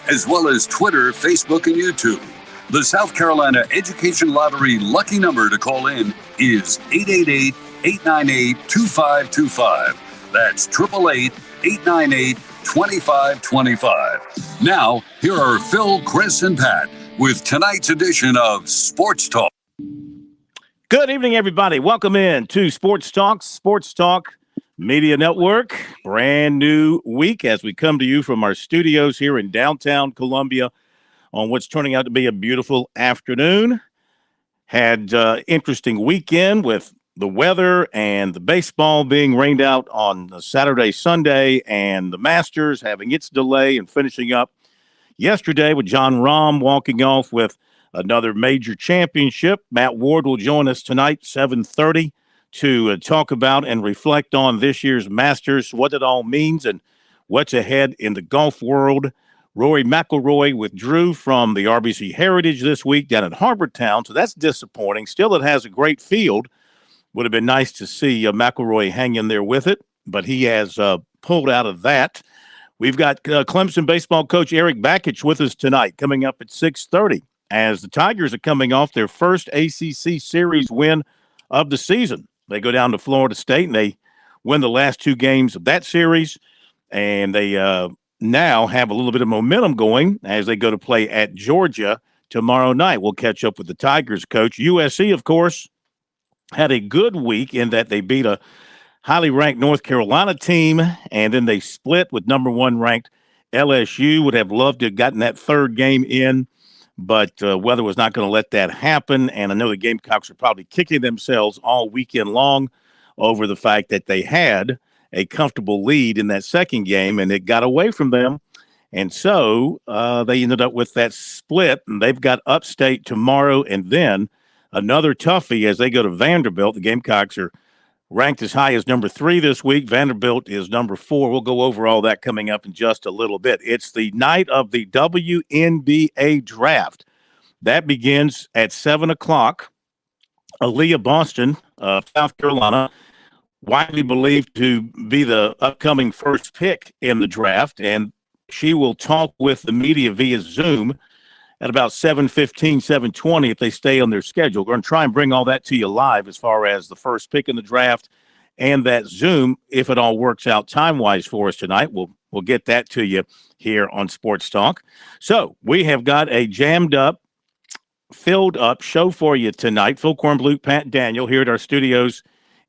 as well as Twitter, Facebook, and YouTube. The South Carolina Education Lottery lucky number to call in is 888-898-2525. That's 888-898-2525. Now, here are Phil, Chris, and Pat with tonight's edition of Sports Talk. Good evening, everybody. Welcome in to Sports Talk Media Network. Brand new week as we come to you from our studios here in downtown Columbia on what's turning out to be a beautiful afternoon. Had interesting weekend with the weather and the baseball being rained out on Saturday, Sunday, and the Masters having its delay and finishing up yesterday with John Rahm walking off with another major championship. Matt Ward will join us tonight, 7:30, to talk about and reflect on this year's Masters, what it all means, and what's ahead in the golf world. Rory McIlroy withdrew from the RBC Heritage this week down at Harbortown, so that's disappointing. Still, it has a great field. Would have been nice to see McIlroy hang in there with it, but he has pulled out of that. We've got Clemson baseball coach Eric Bakich with us tonight, coming up at 6:30, as the Tigers are coming off their first ACC series win of the season. They go down to Florida State, and they win the last two games of that series, and they now have a little bit of momentum going as they go to play at Georgia tomorrow night. We'll catch up with the Tigers coach. USC, of course, had a good week in that they beat a highly ranked North Carolina team, and then they split with number one ranked LSU. Would have loved to have gotten that third game in, but weather was not going to let that happen. And I know the Gamecocks are probably kicking themselves all weekend long over the fact that they had a comfortable lead in that second game, and it got away from them. And so they ended up with that split, and they've got Upstate tomorrow and then another toughie as they go to Vanderbilt. The Gamecocks are ranked as high as number 3 this week. Vanderbilt is number 4. We'll go over all that coming up in just a little bit. It's the night of the WNBA draft. That begins at 7 o'clock. Aaliyah Boston of South Carolina, widely believed to be the upcoming first pick in the draft, and she will talk with the media via Zoom at about 7:15, 7:20 if they stay on their schedule. We're going to try and bring all that to you live as far as the first pick in the draft and that Zoom, if it all works out time-wise for us tonight. We'll get that to you here on Sports Talk. So we have got a jammed-up, filled-up show for you tonight. Phil Kornbluth, Pat Daniel here at our studios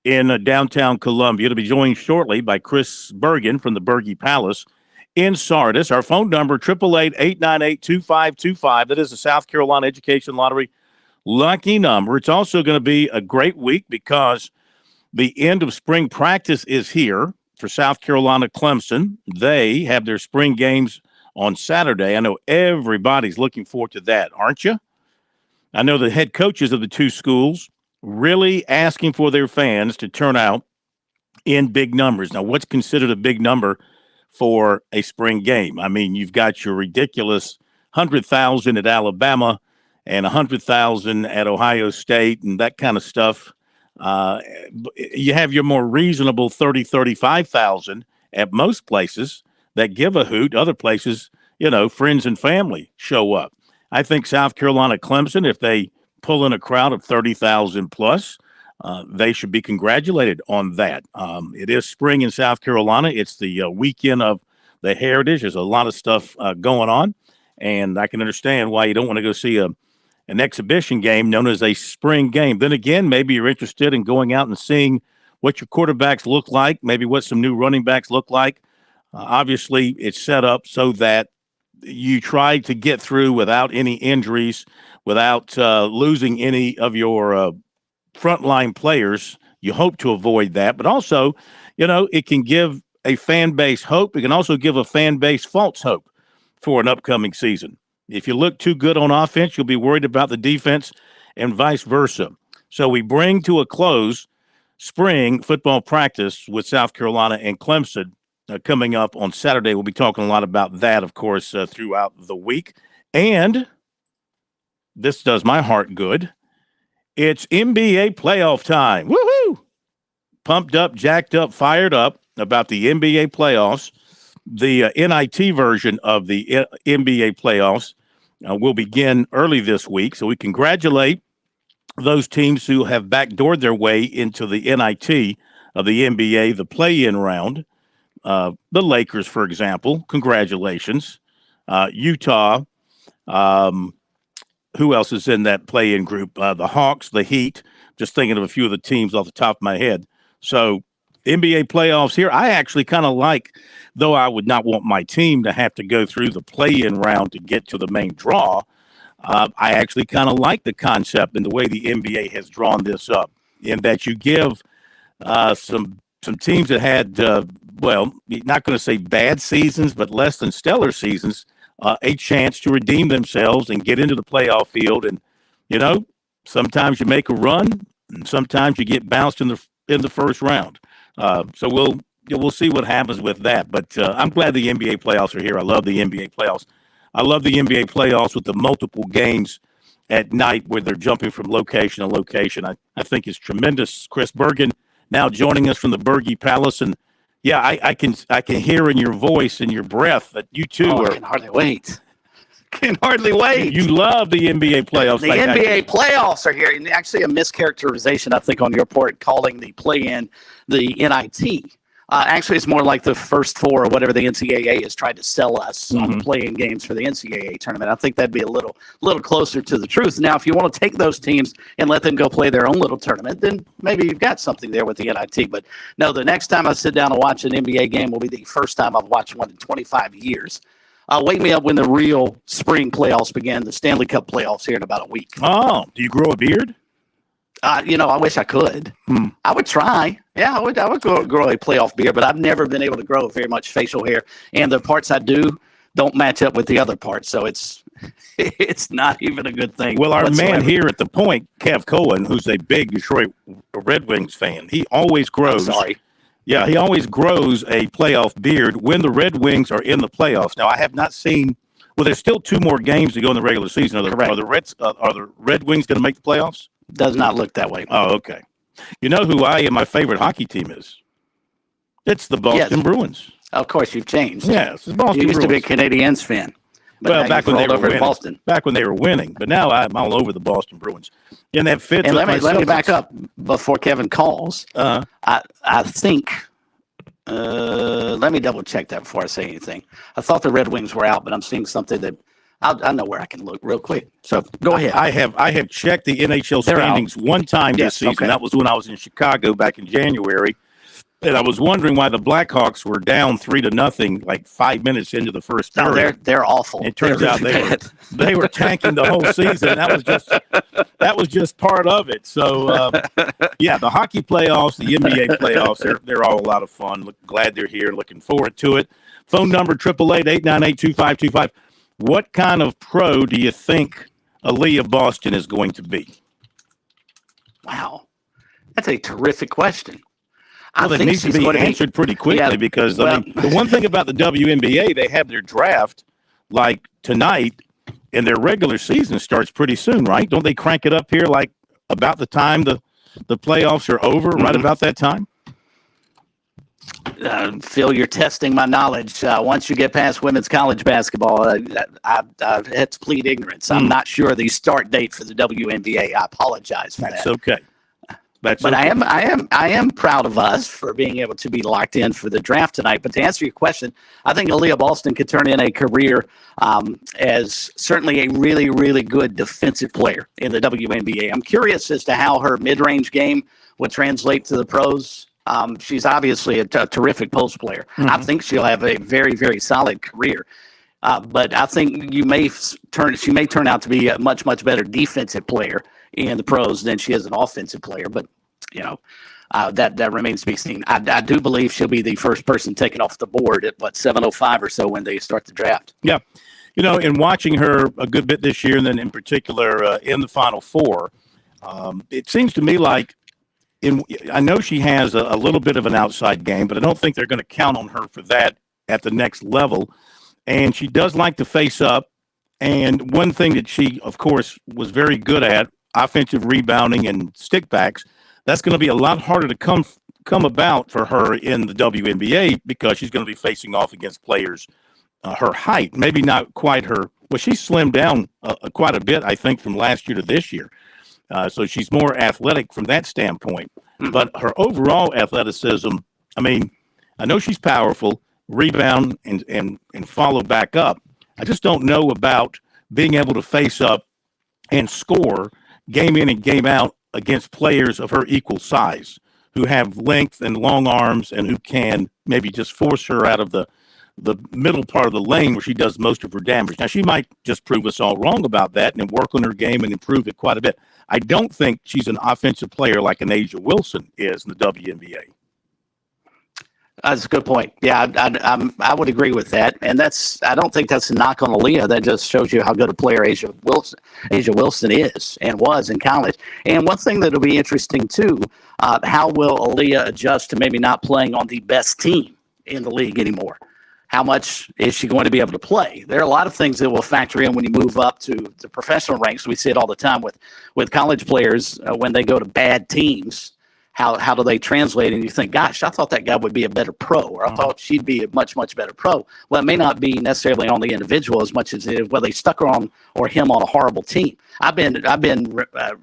in downtown Columbia. To be joined shortly by Chris Bergen from the Berge Palace in Sardis. Our phone number, 888-898-2525. That is the South Carolina Education Lottery lucky number. It's also going to be a great week because the end of spring practice is here for South Carolina Clemson. They have their spring games on Saturday. I know everybody's looking forward to that, aren't you? I know the head coaches of the two schools really asking for their fans to turn out in big numbers. Now, what's considered a big number for a spring game? I mean, you've got your ridiculous 100,000 at Alabama and 100,000 at Ohio State and that kind of stuff. You have your more reasonable 30, 35,000 at most places that give a hoot. Other places, friends and family show up. I think South Carolina Clemson, if they pull in a crowd of 30,000 plus, they should be congratulated on that. It is spring in South Carolina. It's the weekend of the Heritage. There's a lot of stuff going on, and I can understand why you don't want to go see an exhibition game known as a spring game. Then again, maybe you're interested in going out and seeing what your quarterbacks look like, maybe what some new running backs look like. Obviously, it's set up so that you try to get through without any injuries, without losing any of your frontline players. You hope to avoid that, but also, it can give a fan base hope. It can also give a fan base false hope for an upcoming season. If you look too good on offense, you'll be worried about the defense and vice versa. So we bring to a close spring football practice with South Carolina and Clemson coming up on Saturday. We'll be talking a lot about that, of course, throughout the week. And this does my heart good. It's NBA playoff time. Woohoo! Pumped up, jacked up, fired up about the NBA playoffs. The NIT version of the NBA playoffs will begin early this week. So we congratulate those teams who have backdoored their way into the NIT of the NBA, the play-in round. The Lakers, for example, congratulations. Utah, who else is in that play-in group? The Hawks, the Heat, just thinking of a few of the teams off the top of my head. So NBA playoffs here, I actually kind of like, though I would not want my team to have to go through the play-in round to get to the main draw, I actually kind of like the concept and the way the NBA has drawn this up, in that you give some teams that had, not going to say bad seasons, but less than stellar seasons, a chance to redeem themselves and get into the playoff field. And, sometimes you make a run, and sometimes you get bounced in the first round. So we'll see what happens with that. But I'm glad the NBA playoffs are here. I love the NBA playoffs. I love the NBA playoffs with the multiple games at night where they're jumping from location to location. I think it's tremendous. Chris Bergen now joining us from the Berge Palace. And, yeah, I can hear in your voice and your breath that you, too, I can hardly wait. Can hardly wait. You love the NBA playoffs. The NBA playoffs are here. And actually a mischaracterization, I think, on your part, calling the play-in the NIT. Actually, it's more like the first four or whatever the NCAA has tried to sell us on the play-in games for the NCAA tournament. I think that'd be a little closer to the truth. Now, if you want to take those teams and let them go play their own little tournament, then maybe you've got something there with the NIT. But no, the next time I sit down and watch an NBA game will be the first time I've watched one in 25 years. Wake me up when the real spring playoffs begin, the Stanley Cup playoffs here in about a week. Oh, do you grow a beard? I wish I could. I would try. Yeah, I would grow a playoff beard, but I've never been able to grow very much facial hair. And the parts I do don't match up with the other parts. So it's not even a good thing. Well, our man here at the point, Kev Cohen, who's a big Detroit Red Wings fan, he always grows. Yeah, he always grows a playoff beard when the Red Wings are in the playoffs. Now, I have not seen. Well, there's still 2 more games to go in the regular season. Are the Red Wings going to make the playoffs? Does not look that way. Oh, okay. You know who my favorite hockey team is? It's the Boston Bruins. Of course, you've changed. Yes, it's Boston You used Bruins. to be a Canadiens fan. Well, back when they were winning. Boston. Back when they were winning, but now I'm all over the Boston Bruins. And that fits. And let me back up before Kevin calls. I think. Let me double check that before I say anything. I thought the Red Wings were out, but I'm seeing something that I know where I can look real quick. So go ahead. I have checked the NHL standings one time this season. Okay. That was when I was in Chicago back in January. And I was wondering why the Blackhawks were down 3-0 like 5 minutes into the first period. They're awful. It turns out they were tanking the whole season. That was just part of it. So the hockey playoffs, the NBA playoffs, they're all a lot of fun. Glad they're here. Looking forward to it. Phone number 888-898-2525. What kind of pro do you think Aaliyah Boston is going to be? Wow, that's a terrific question. Well, it needs to be answered pretty quickly because, the one thing about the WNBA, they have their draft like tonight, and their regular season starts pretty soon, right? Don't they crank it up here like about the time the playoffs are over, right about that time? Phil, you're testing my knowledge. Once you get past women's college basketball, I had to plead ignorance. I'm not sure the start date for the WNBA. I apologize for that. That's okay. But I am proud of us for being able to be locked in for the draft tonight. But to answer your question, I think Aaliyah Boston could turn in a career as certainly a really, really good defensive player in the WNBA. I'm curious as to how her mid-range game would translate to the pros. She's obviously a terrific post player. I think she'll have a very, very solid career. But I think she may turn out to be a much, much better defensive player in the pros than she is an offensive player. But, that remains to be seen. I do believe she'll be the first person taken off the board at 7:05 or so when they start the draft. Yeah. In watching her a good bit this year, and then in particular in the Final Four, it seems to me like I know she has a little bit of an outside game, but I don't think they're going to count on her for that at the next level. And she does like to face up. And one thing that she, of course, was very good at, offensive rebounding and stickbacks, that's going to be a lot harder to come come about for her in the WNBA because she's going to be facing off against players her height, maybe not quite her. Well, she slimmed down quite a bit, I think, from last year to this year. So she's more athletic from that standpoint. But her overall athleticism, I mean, I know she's powerful, rebound and follow back up. I just don't know about being able to face up and score game in and game out against players of her equal size who have length and long arms and who can maybe just force her out of the middle part of the lane where she does most of her damage. Now, she might just prove us all wrong about that and work on her game and improve it quite a bit. I don't think she's an offensive player like an Asia Wilson is in the WNBA. That's a good point. Yeah, I would agree with that. And I don't think that's a knock on Aaliyah. That just shows you how good a player Asia Wilson is and was in college. And one thing that'll be interesting too, how will Aaliyah adjust to maybe not playing on the best team in the league anymore? How much is she going to be able to play? There are a lot of things that will factor in when you move up to the professional ranks. We see it all the time with college players when they go to bad teams. How do they translate? And you think, gosh, I thought that guy would be a better pro, or I thought she'd be a much, much better pro. Well, it may not be necessarily on the individual as much as it is whether they stuck her on or him on a horrible team. I've been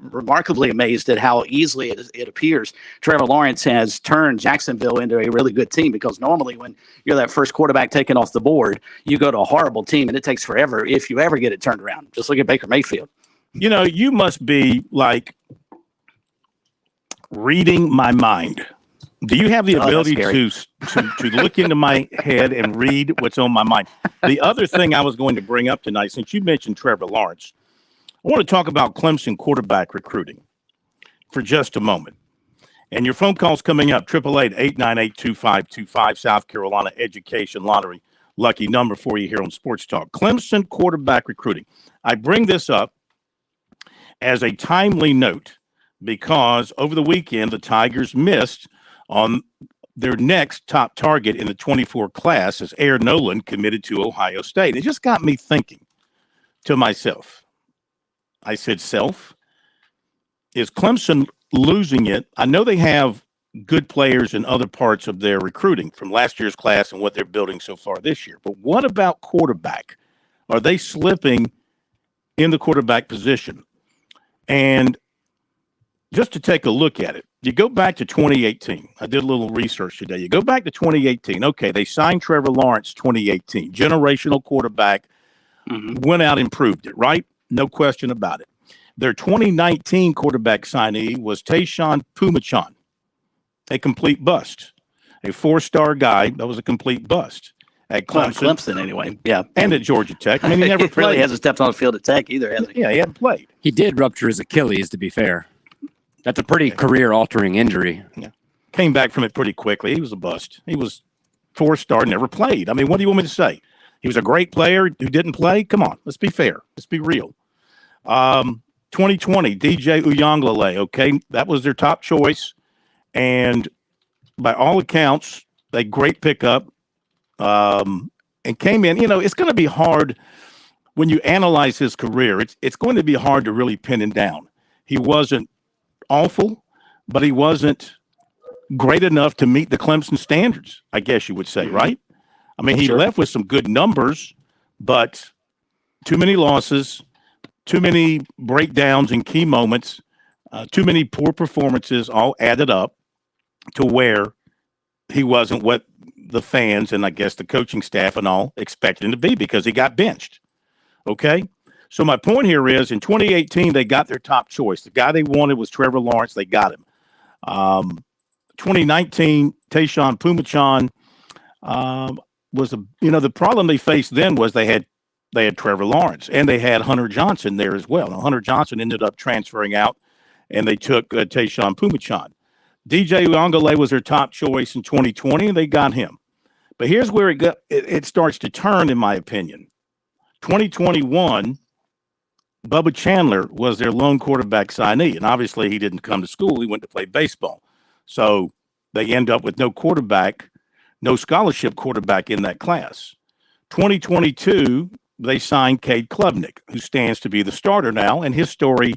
remarkably amazed at how easily it appears Trevor Lawrence has turned Jacksonville into a really good team, because normally when you're that first quarterback taken off the board, you go to a horrible team, and it takes forever if you ever get it turned around. Just look at Baker Mayfield. You know, you must be like reading my mind. Do you have the ability to look into my head and read what's on my mind? The other thing I was going to bring up tonight, since you mentioned Trevor Lawrence, I want to talk about Clemson quarterback recruiting for just a moment. And your phone call's coming up, 888-898-2525, South Carolina Education Lottery. Lucky number for you here on Sports Talk. Clemson quarterback recruiting. I bring this up as a timely note because over the weekend, the Tigers missed on their next top target in the 24 class as Air Nolan committed to Ohio State. It just got me thinking to myself. I said, is Clemson losing it? I know they have good players in other parts of their recruiting from last year's class and what they're building so far this year. But what about quarterback? Are they slipping in the quarterback position? And just to take a look at it, you go back to 2018. I did a little research today. You go back to 2018. Okay, they signed Trevor Lawrence 2018. Generational quarterback, went out and proved it, right? No question about it. Their 2019 quarterback signee was Tayshaun Pumachan, a complete bust. A four-star guy that was a complete bust at Clemson. Clemson, anyway. Yeah. And at Georgia Tech. I mean, he never played. Really hasn't stepped on the field at Tech either, has he? Yeah, he hadn't played. He did rupture his Achilles, to be fair. That's a pretty career-altering injury. Yeah. Came back from it pretty quickly. He was a bust. He was four-star, never played. I mean, what do you want me to say? He was a great player who didn't play? Come on, let's be fair. Let's be real. 2020, DJ Uyangalele, okay? That was their top choice. And by all accounts, they great pickup and came in. You know, it's going to be hard when you analyze his career. It's going to be hard to really pin him down. He wasn't awful, but he wasn't great enough to meet the Clemson standards, I guess you would say, right? I mean, he left with some good numbers, but too many losses, too many breakdowns in key moments, too many poor performances all added up to where he wasn't what the fans and I guess the coaching staff and all expected him to be because he got benched. Okay? So my point here is in 2018, they got their top choice. The guy they wanted was Trevor Lawrence. They got him. 2019, Tayshaun Pumachan was the problem they faced then was they had Trevor Lawrence and they had Hunter Johnson there as well. Now, Hunter Johnson ended up transferring out and they took Tayshaun Pumachan. DJ Uyangalele was their top choice in 2020 and they got him. But here's where it starts to turn, in my opinion. 2021, Bubba Chandler was their lone quarterback signee, and obviously he didn't come to school. He went to play baseball. So they end up with no quarterback, no scholarship quarterback in that class. 2022, they signed Cade Klubnik, who stands to be the starter now, and his story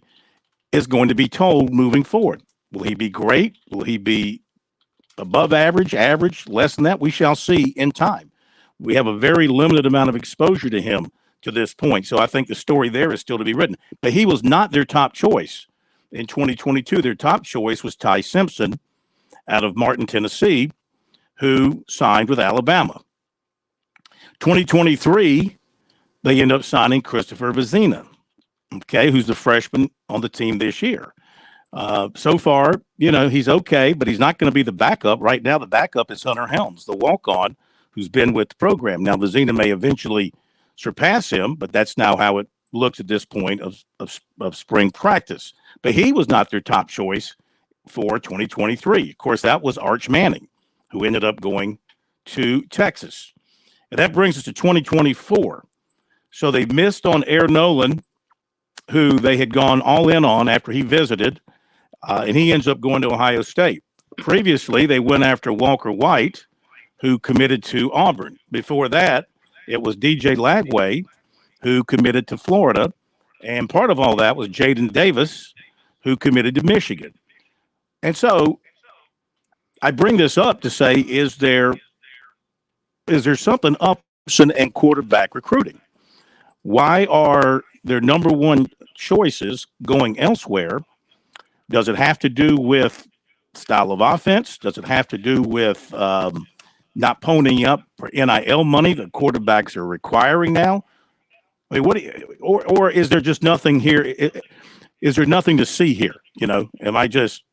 is going to be told moving forward. Will he be great? Will he be above average, average, less than that, we shall see in time. We have a very limited amount of exposure to him to this point. So I think the story there is still to be written. But he was not their top choice in 2022. Their top choice was Ty Simpson out of Martin, Tennessee, who signed with Alabama. 2023, they end up signing Christopher Vezina, okay, who's the freshman on the team this year. So far, he's okay, but he's not going to be the backup. Right now, the backup is Hunter Helms, the walk-on, who's been with the program. Now, Vezina may eventually surpass him, but that's now how it looks at this point of spring practice. But he was not their top choice for 2023. Of course, that was Arch Manning, who ended up going to Texas. And that brings us to 2024. So they missed on Air Nolan, who they had gone all in on after he visited, and he ends up going to Ohio State. Previously, they went after Walker White, who committed to Auburn. Before that, it was DJ Lagway, who committed to Florida. And part of all that was Jaden Davis, who committed to Michigan. And so I bring this up to say, is there something up in quarterback recruiting? Why are their number one choices going elsewhere? Does it have to do with style of offense? Does it have to do with not ponying up for NIL money that quarterbacks are requiring now? I mean, or is there just nothing here? Is there nothing to see here? Am I just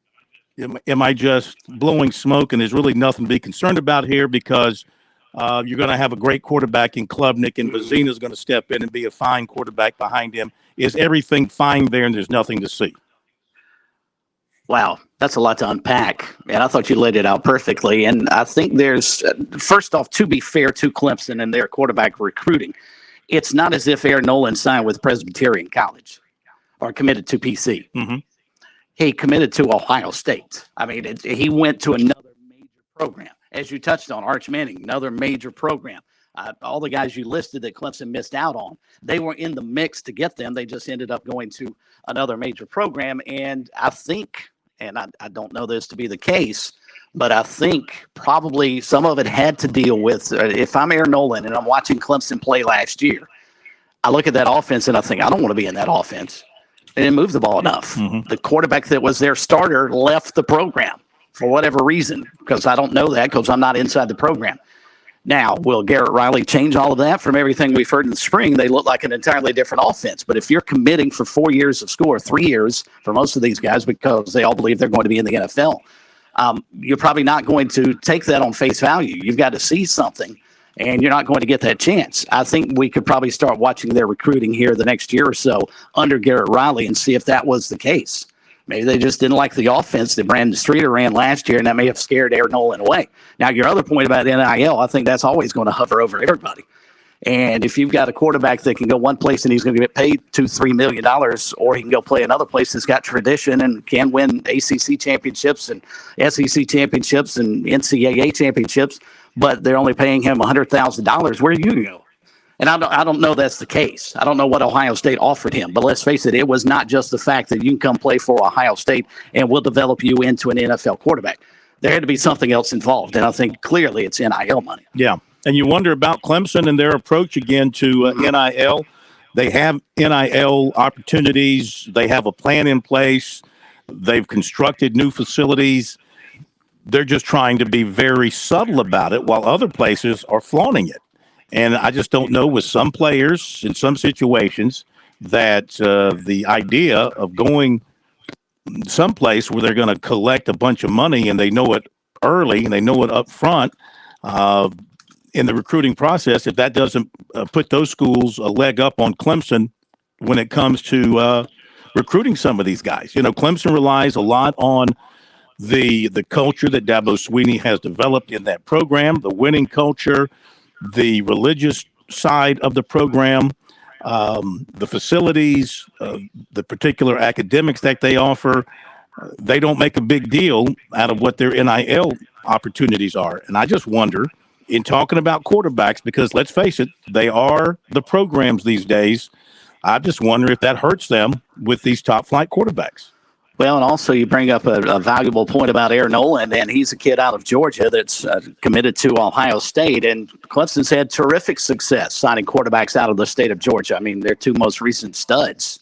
blowing smoke and there's really nothing to be concerned about here because you're going to have a great quarterback in Klubnik and Vezina is going to step in and be a fine quarterback behind him? Is everything fine there and there's nothing to see? Wow, that's a lot to unpack. And I thought you laid it out perfectly. And I think there's, first off, to be fair to Clemson and their quarterback recruiting, it's not as if Air Nolan signed with Presbyterian College or committed to PC. Mm-hmm. He committed to Ohio State. I mean, he went to another major program. As you touched on, Arch Manning, another major program. All the guys you listed that Clemson missed out on, they were in the mix to get them. They just ended up going to another major program. And I think, and I don't know this to be the case, but I think probably some of it had to deal with, if I'm Air Nolan and I'm watching Clemson play last year, I look at that offense and I think, I don't want to be in that offense. They didn't move the ball enough. Mm-hmm. The quarterback that was their starter left the program for whatever reason, because I don't know that because I'm not inside the program. Now, will Garrett Riley change all of that? From everything we've heard in the spring, they look like an entirely different offense. But if you're committing for 4 years of school, or 3 years for most of these guys, because they all believe they're going to be in the NFL, you're probably not going to take that on face value. You've got to see something, and you're not going to get that chance. I think we could probably start watching their recruiting here the next year or so under Garrett Riley and see if that was the case. Maybe they just didn't like the offense that Brandon Streeter ran last year, and that may have scared Air Nolan away. Now, your other point about NIL, I think that's always going to hover over everybody. And if you've got a quarterback that can go one place and he's going to get paid $2-3 million, or he can go play another place that's got tradition and can win ACC championships and SEC championships and NCAA championships, but they're only paying him $100,000, where are you going to go? And I don't know that's the case. I don't know what Ohio State offered him. But let's face it, it was not just the fact that you can come play for Ohio State and we'll develop you into an NFL quarterback. There had to be something else involved. And I think clearly it's NIL money. Yeah. And you wonder about Clemson and their approach again to NIL. They have NIL opportunities. They have a plan in place. They've constructed new facilities. They're just trying to be very subtle about it while other places are flaunting it. And I just don't know with some players in some situations that the idea of going someplace where they're going to collect a bunch of money and they know it early and they know it up front in the recruiting process, if that doesn't put those schools a leg up on Clemson when it comes to recruiting some of these guys. Clemson relies a lot on the culture that Dabo Swinney has developed in that program, the winning culture, the religious side of the program, the facilities, the particular academics that they offer. They don't make a big deal out of what their NIL opportunities are. And I just wonder, in talking about quarterbacks, because let's face it, they are the programs these days, I just wonder if that hurts them with these top flight quarterbacks. Well, and also you bring up a valuable point about Aaron Noland, and he's a kid out of Georgia that's committed to Ohio State. And Clemson's had terrific success signing quarterbacks out of the state of Georgia. I mean, their two most recent studs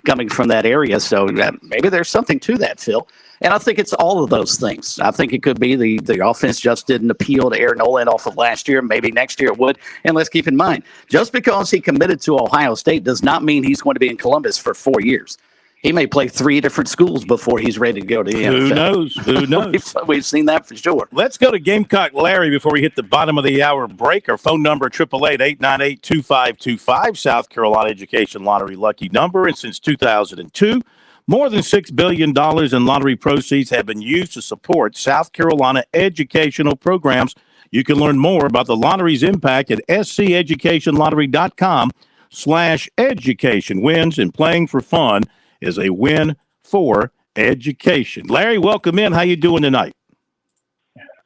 coming from that area. So maybe there's something to that, Phil. And I think it's all of those things. I think it could be the offense just didn't appeal to Aaron Noland off of last year. Maybe next year it would. And let's keep in mind, just because he committed to Ohio State does not mean he's going to be in Columbus for 4 years. He may play 3 different schools before he's ready to go to the NFL. Who knows? Who knows? We've seen that for sure. Let's go to Gamecock Larry before we hit the bottom of the hour break. Our phone number, 888-898-2525, South Carolina Education Lottery lucky number. And since 2002, more than $6 billion in lottery proceeds have been used to support South Carolina educational programs. You can learn more about the lottery's impact at sceducationlottery.com/education. Wins and playing for fun is a win for education. Larry, welcome in. How you doing tonight?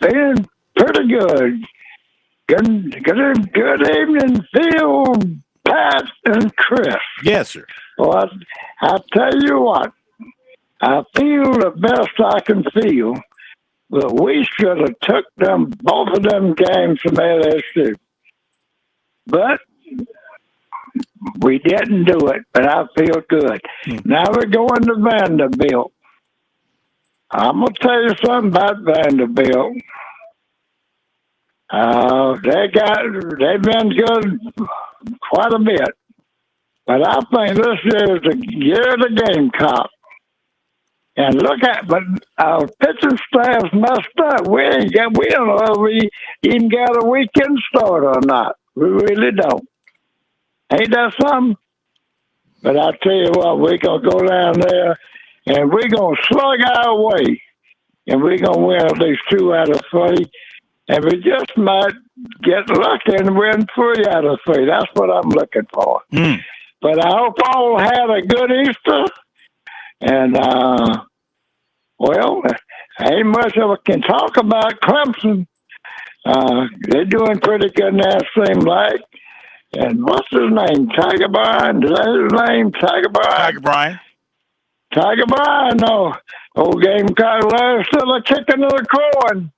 Feeling pretty good. Good evening, Phil, Pat, and Chris. Yes, sir. Well, I tell you what, I feel the best I can feel, but we should have took both of them games from LSU. But we didn't do it, but I feel good. Now we're going to Vanderbilt. I'm going to tell you something about Vanderbilt. They've been good quite a bit. But I think this year is the year of the Gamecock. And but our pitching staff's messed up. We don't know if we even got a weekend start or not. We really don't. Ain't that something? But I tell you what, we're going to go down there and we're going to slug our way. And we're going to win at least 2 out of 3. And we just might get lucky and win 3 out of 3. That's what I'm looking for. But I hope all had a good Easter. And, ain't much of it can talk about Clemson. They're doing pretty good now, it seems like. And what's his name? Tiger Bryan? Is that his name? Tiger Bryan? Tiger Bryan. Tiger Bryan, no. Old Gamecock Larry still a kicking and a crowing.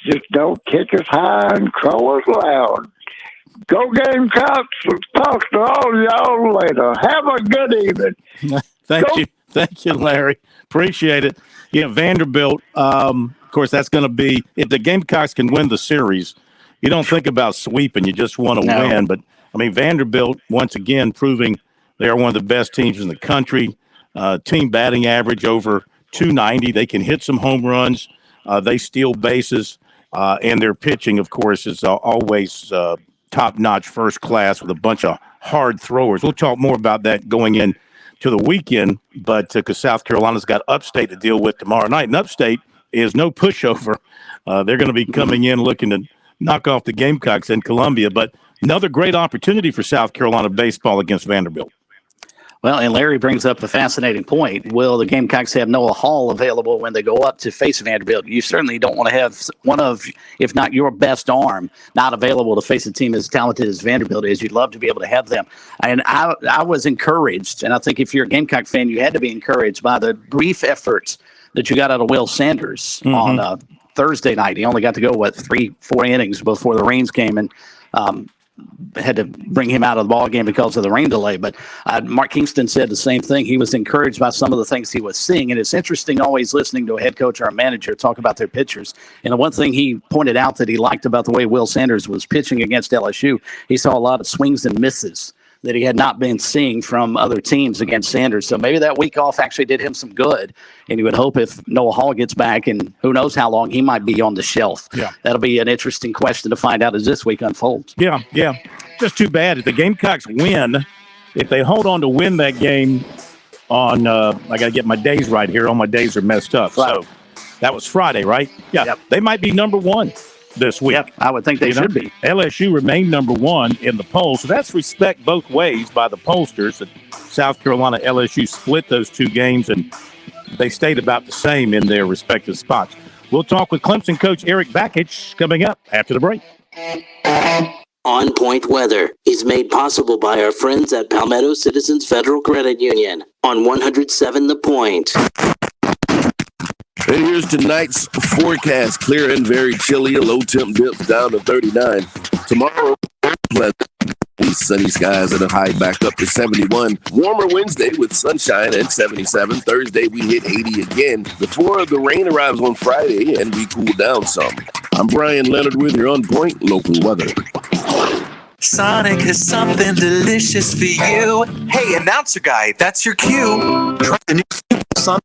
Just don't kick as high and crow as loud. Go Gamecocks. Talk to all of y'all later. Have a good evening. Thank you, Larry. Appreciate it. Yeah, Vanderbilt, of course, that's going to be, if the Gamecocks can win the series, you don't think about sweeping. You just want to win. But, I mean, Vanderbilt, once again, proving they are one of the best teams in the country. Team batting average over 290. They can hit some home runs. They steal bases. And their pitching, of course, is always top-notch, first class with a bunch of hard throwers. We'll talk more about that going in to the weekend, but because South Carolina's got Upstate to deal with tomorrow night. And Upstate is no pushover. They're going to be coming in looking to knock off the Gamecocks in Columbia. But another great opportunity for South Carolina baseball against Vanderbilt. Well, and Larry brings up a fascinating point. Will the Gamecocks have Noah Hall available when they go up to face Vanderbilt? You certainly don't want to have one of, if not your best arm, not available to face a team as talented as Vanderbilt is. You'd love to be able to have them. And I was encouraged, and I think if you're a Gamecock fan, you had to be encouraged by the brief efforts that you got out of Will Sanders on Thursday night. He only got to go, 3-4 innings before the rains came, and had to bring him out of the ball game because of the rain delay. But Mark Kingston said the same thing. He was encouraged by some of the things he was seeing. And it's interesting always listening to a head coach or a manager talk about their pitchers. And the one thing he pointed out that he liked about the way Will Sanders was pitching against LSU, he saw a lot of swings and misses that he had not been seeing from other teams against Sanders. So maybe that week off actually did him some good. And you would hope if Noah Hall gets back, and who knows how long he might be on the shelf. Yeah. That'll be an interesting question to find out as this week unfolds. Yeah. Just too bad. If the Gamecocks win, if they hold on to win that game on, I got to get my days right here. All my days are messed up. Right. So that was Friday, right? Yeah. Yep. They might be number 1 this week. Yep, I would think they should be. LSU remained number 1 in the poll, so that's respect both ways by the pollsters. South Carolina, LSU split those 2 games, and they stayed about the same in their respective spots. We'll talk with Clemson coach Eric Bakich coming up after the break. On Point Weather is made possible by our friends at Palmetto Citizens Federal Credit Union on 107 The Point. And here's tonight's forecast. Clear and very chilly. A low temp dips down to 39. Tomorrow, pleasant. Sunny skies and a high back up to 71. Warmer Wednesday with sunshine at 77. Thursday, we hit 80 again before the rain arrives on Friday and we cool down some. I'm Brian Leonard with your On Point local weather. Sonic has something delicious for you. Hey, announcer guy, that's your cue. Try the new Sonic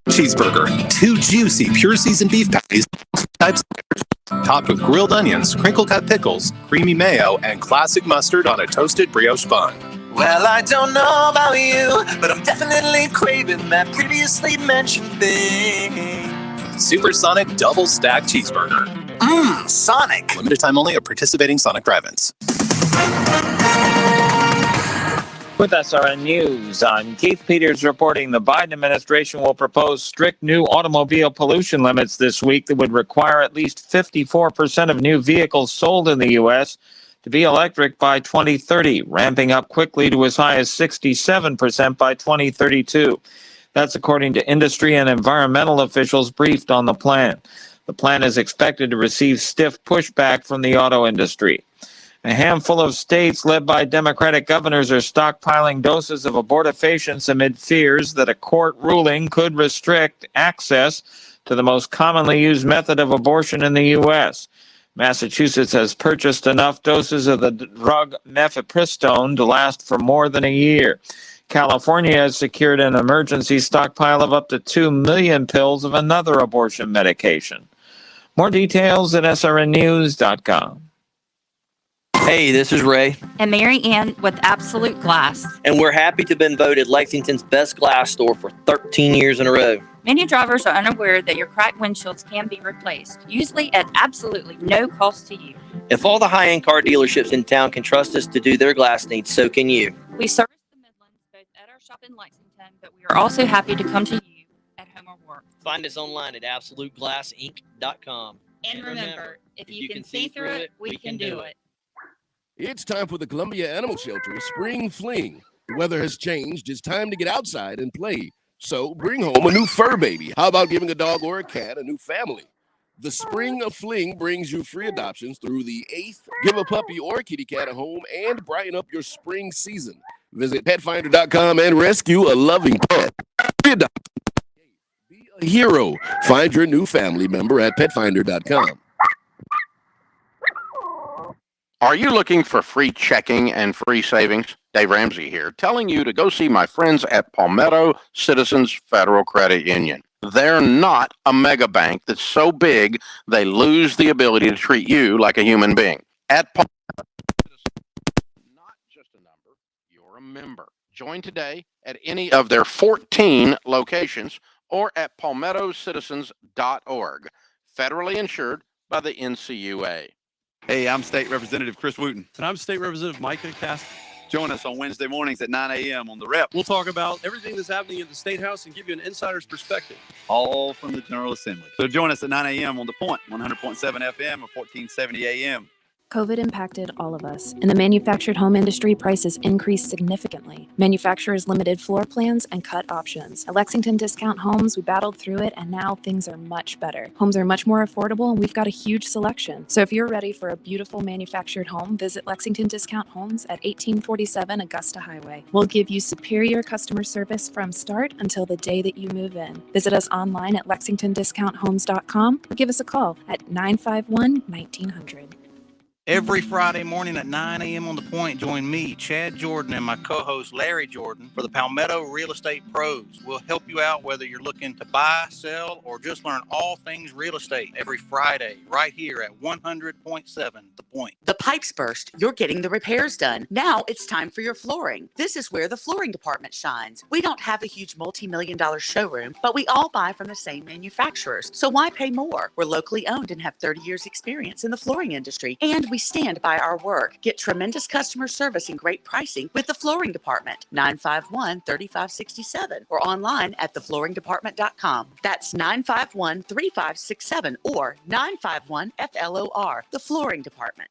cheeseburger. 2 juicy, pure seasoned beef patties, types topped with grilled onions, crinkle-cut pickles, creamy mayo, and classic mustard on a toasted brioche bun. Well, I don't know about you, but I'm definitely craving that previously mentioned thing. Supersonic Double Stack Cheeseburger. Sonic. Limited time only at participating Sonic drive-ins. With SRN News, I'm Keith Peters reporting the Biden administration will propose strict new automobile pollution limits this week that would require at least 54% of new vehicles sold in the U.S. to be electric by 2030, ramping up quickly to as high as 67% by 2032. That's according to industry and environmental officials briefed on the plan. The plan is expected to receive stiff pushback from the auto industry. A handful of states led by Democratic governors are stockpiling doses of abortifacients amid fears that a court ruling could restrict access to the most commonly used method of abortion in the U.S. Massachusetts has purchased enough doses of the drug mifepristone to last for more than a year. California has secured an emergency stockpile of up to 2 million pills of another abortion medication. More details at srnnews.com. Hey, this is Ray. And Mary Ann with Absolute Glass. And we're happy to have been voted Lexington's best glass store for 13 years in a row. Many drivers are unaware that your cracked windshields can be replaced, usually at absolutely no cost to you. If all the high-end car dealerships in town can trust us to do their glass needs, so can you. We service the Midlands both at our shop in Lexington, but we are also happy to come to you at home or work. Find us online at absoluteglassinc.com. And remember, if you can see through it, we can do it. It's time for the Columbia Animal Shelter Spring Fling. The weather has changed. It's time to get outside and play. So bring home a new fur baby. How about giving a dog or a cat a new family? The Spring Fling brings you free adoptions through the 8th. Give a puppy or a kitty cat a home and brighten up your spring season. Visit petfinder.com and rescue a loving pet. Be a hero. Find your new family member at petfinder.com. Are you looking for free checking and free savings? Dave Ramsey here, telling you to go see my friends at Palmetto Citizens Federal Credit Union. They're not a mega bank that's so big they lose the ability to treat you like a human being. At Palmetto Citizens, not just a number, you're a member. Join today at any of their 14 locations or at palmettocitizens.org. Federally insured by the NCUA. Hey, I'm State Representative Chris Wooten. And I'm State Representative Micah Cast. Join us on Wednesday mornings at 9 a.m. on The Rep. We'll talk about everything that's happening in the State House and give you an insider's perspective. All from the General Assembly. So join us at 9 a.m. on The Point, 100.7 FM or 1470 a.m. COVID impacted all of us. In the manufactured home industry, prices increased significantly. Manufacturers limited floor plans and cut options. At Lexington Discount Homes, we battled through it, and now things are much better. Homes are much more affordable, and we've got a huge selection. So if you're ready for a beautiful manufactured home, visit Lexington Discount Homes at 1847 Augusta Highway. We'll give you superior customer service from start until the day that you move in. Visit us online at lexingtondiscounthomes.com or give us a call at 951-1900. Every Friday morning at 9 a.m. on The Point, join me, Chad Jordan, and my co-host Larry Jordan for the Palmetto Real Estate Pros. We'll help you out whether you're looking to buy, sell, or just learn all things real estate every Friday right here at 100.7 The Point. The pipes burst. You're getting the repairs done. Now it's time for your flooring. This is where the flooring department shines. We don't have a huge multi-million-dollar showroom, but we all buy from the same manufacturers. So why pay more? We're locally owned and have 30 years experience in the flooring industry, and we stand by our work. Get tremendous customer service and great pricing with the flooring department, 951-3567, or online at theflooringdepartment.com. That's 951-3567 or 951-FLOR, the flooring department.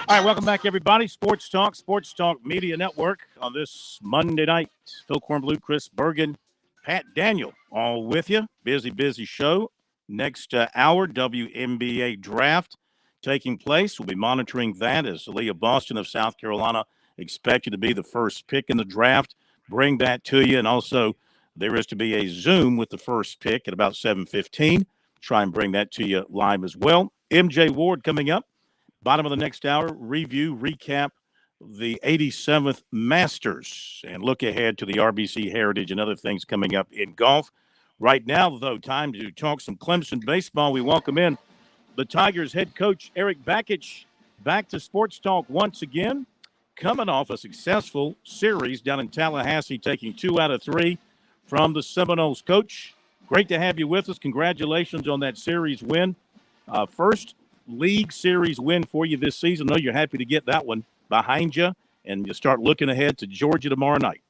All right, welcome back, everybody. Sports Talk Media Network on this Monday night. Phil Kornblut, Chris Bergen, Pat Daniel, all with you. Busy show. Next hour, WNBA draft taking place. We'll be monitoring that as Aaliyah Boston of South Carolina expected to be the first pick in the draft. Bring that to you. And also, there is to be a Zoom with the first pick at about 7:15. Try and bring that to you live as well. MJ Ward coming up. Bottom of the next hour, recap the 87th Masters and look ahead to the RBC Heritage and other things coming up in golf. Right now, though, time to talk some Clemson baseball. We welcome in the Tigers head coach, Eric Bakich, back to Sports Talk once again, coming off a successful series down in Tallahassee, taking 2 out of 3 from the Seminoles. Coach, great to have you with us. Congratulations on that series win. First league series win for you this season. I know you're happy to get that one behind you, and you start looking ahead to Georgia tomorrow night.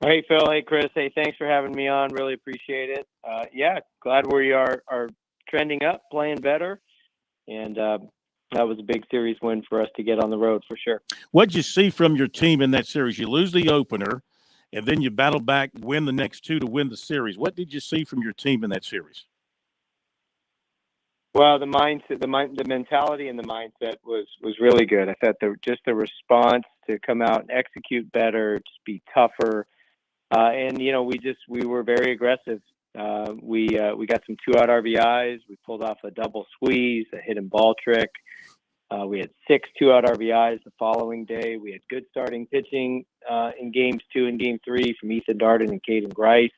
Hey, Phil. Hey, Chris. Hey, thanks for having me on. Really appreciate it. Yeah, glad we are trending up, playing better, and that was a big series win for us to get on the road for sure. What did you see from your team in that series? You lose the opener, and then you battle back, win the next 2 to win the series. What did you see from your team in that series? Well, the mindset, the mentality and the mindset was really good. I thought the response to come out and execute better, just be tougher, and we were very aggressive. We got some 2-out RBIs. We pulled off a double squeeze, a hidden ball trick. We had 6 2-out RBIs the following day. We had good starting pitching in games 2 and game 3 from Ethan Darden and Caden Grice.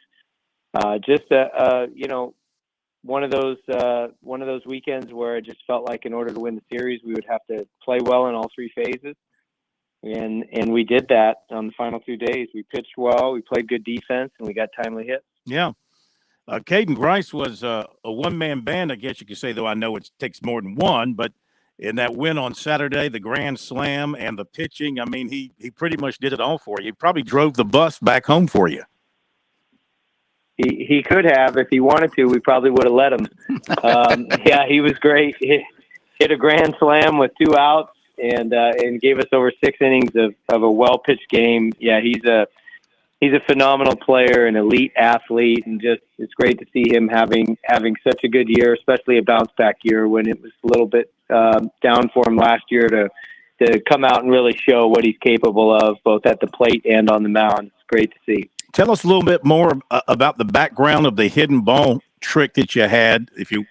One of those weekends where it just felt like in order to win the series, we would have to play well in all 3 phases. And we did that on the final 2 days. We pitched well, we played good defense, and we got timely hits. Yeah. Caden Grice was a one-man band, I guess you could say, though I know it takes more than one. But in that win on Saturday, the grand slam and the pitching, I mean, he pretty much did it all for you. He probably drove the bus back home for you. He could have. If he wanted to, we probably would have let him. Yeah, he was great. He hit a grand slam with 2 outs and gave us over 6 innings of a well-pitched game. Yeah, he's a phenomenal player, an elite athlete, and just it's great to see him having such a good year, especially a bounce-back year when it was a little bit down for him last year to come out and really show what he's capable of, both at the plate and on the mound. It's great to see. Tell us a little bit more about the background of the hidden ball trick that you had. If you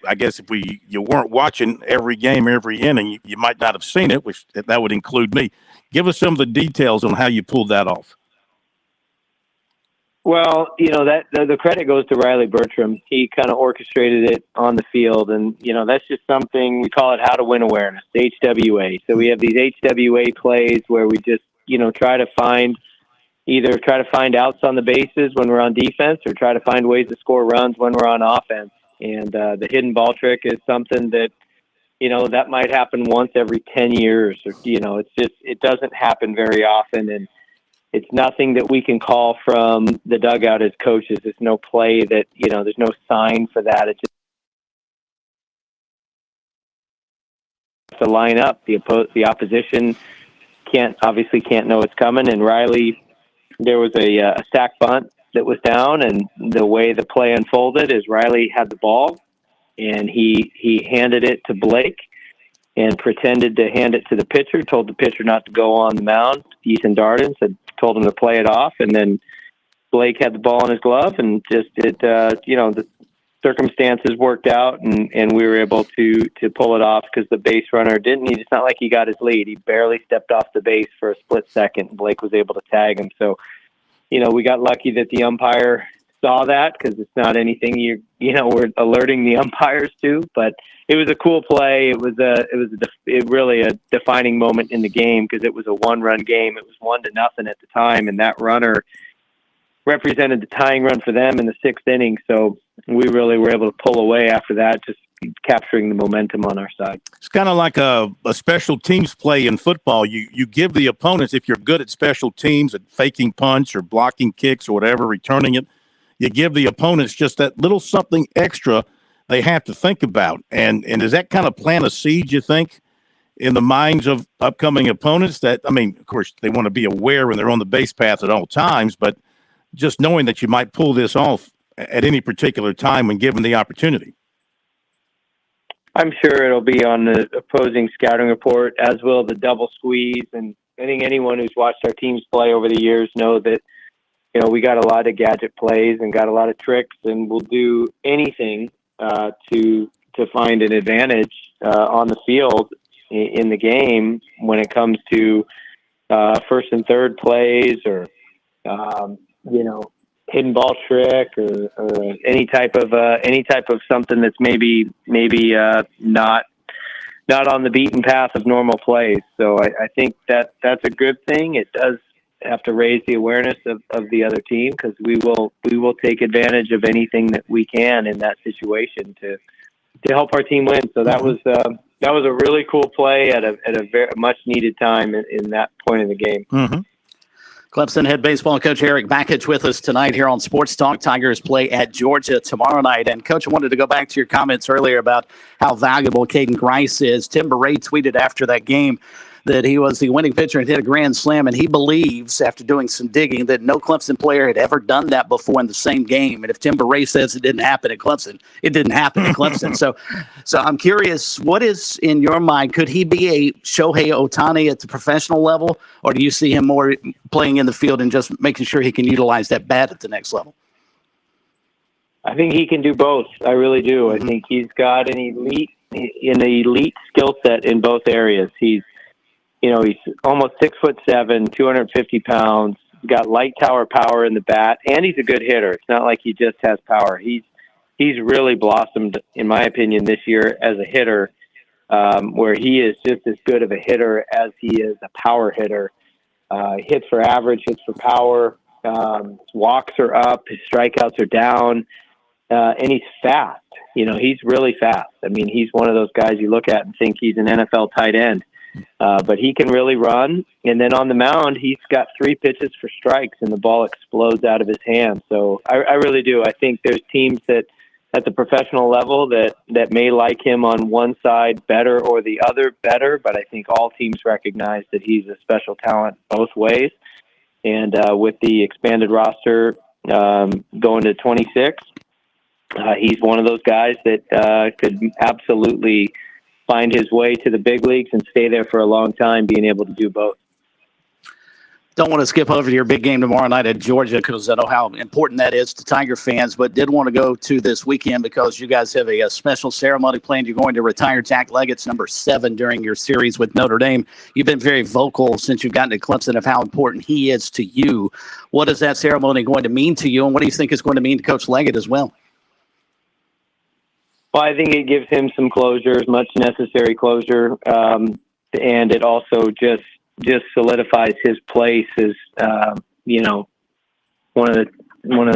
weren't watching every game, every inning, you might not have seen it, which that would include me. Give us some of the details on how you pulled that off. Well, that the credit goes to Riley Bertram. He kind of orchestrated it on the field, and that's just something we call it how to win awareness, HWA. So we have these HWA plays where we just try to find outs on the bases when we're on defense, or try to find ways to score runs when we're on offense. And the hidden ball trick is something that that might happen once every 10 years, or it doesn't happen very often, and it's nothing that we can call from the dugout as coaches. There's no play that, there's no sign for that. It's just to line up. The opposition can't know it's coming. And Riley, there was a sack bunt that was down, and the way the play unfolded is Riley had the ball, and he handed it to Blake and pretended to hand it to the pitcher, told the pitcher not to go on the mound. Ethan Darden told him to play it off, and then Blake had the ball in his glove, and the circumstances worked out, and we were able to pull it off because the base runner it's not like he got his lead. He barely stepped off the base for a split second, and Blake was able to tag him. So, we got lucky that the umpire saw that, because it's not anything we're alerting the umpires to, but it was a cool play. It was really a defining moment in the game, because it was a 1-run game. It was 1-0 at the time, and that runner represented the tying run for them in the 6th inning. So we really were able to pull away after that, just capturing the momentum on our side. It's kind of like a special teams play in football. You give the opponents, if you're good at special teams, at faking punts or blocking kicks or whatever, returning it, you give the opponents just that little something extra they have to think about. And does that kind of plant a seed, you think, in the minds of upcoming opponents? That, I mean, of course, they want to be aware when they're on the base path at all times, but just knowing that you might pull this off at any particular time when given the opportunity. I'm sure it'll be on the opposing scouting report, as will the double squeeze. And I think anyone who's watched our teams play over the years know that, we got a lot of gadget plays and got a lot of tricks, and we'll do anything to find an advantage on the field in the game when it comes to first and third plays or, hidden ball trick or any type of something that's maybe not on the beaten path of normal plays. So I think that's a good thing. It does have to raise the awareness of the other team, because we will take advantage of anything that we can in that situation to help our team win. So that was a really cool play at a very much needed time in that point of the game. Mm-hmm. Clemson head baseball coach Eric Bakich with us tonight here on Sports Talk. Tigers play at Georgia tomorrow night. And, Coach, I wanted to go back to your comments earlier about how valuable Caden Grice is. Tim Beret tweeted after that game that he was the winning pitcher and hit a grand slam, and he believes, after doing some digging, that no Clemson player had ever done that before in the same game. And if Tim Beret says it didn't happen at Clemson, it didn't happen at Clemson. So I'm curious, what is in your mind? Could he be a Shohei Ohtani at the professional level, or do you see him more playing in the field and just making sure he can utilize that bat at the next level? I think he can do both. I really do. I think he's got an elite skill set in both areas. He's almost 6'7", 250 pounds, got light tower power in the bat, and he's a good hitter. It's not like he just has power. He's really blossomed, in my opinion, this year as a hitter, where he is just as good of a hitter as he is a power hitter. Hits for average, hits for power, his walks are up, his strikeouts are down, and he's fast. He's really fast. I mean, he's one of those guys you look at and think he's an NFL tight end. But he can really run. And then on the mound, he's got 3 pitches for strikes, and the ball explodes out of his hand. So I really do. I think there's teams that at the professional level that may like him on one side better or the other better, but I think all teams recognize that he's a special talent both ways. And with the expanded roster going to 26, he's one of those guys that could absolutely find his way to the big leagues and stay there for a long time, being able to do both. Don't want to skip over to your big game tomorrow night at Georgia, because I know how important that is to Tiger fans, but did want to go to this weekend because you guys have a special ceremony planned. You're going to retire Jack Leggett's number 7 during your series with Notre Dame. You've been very vocal since you've gotten to Clemson of how important he is to you. What is that ceremony going to mean to you, and what do you think it's going to mean to Coach Leggett as well? Well, I think it gives him some closure, much necessary closure, and it also just solidifies his place as one of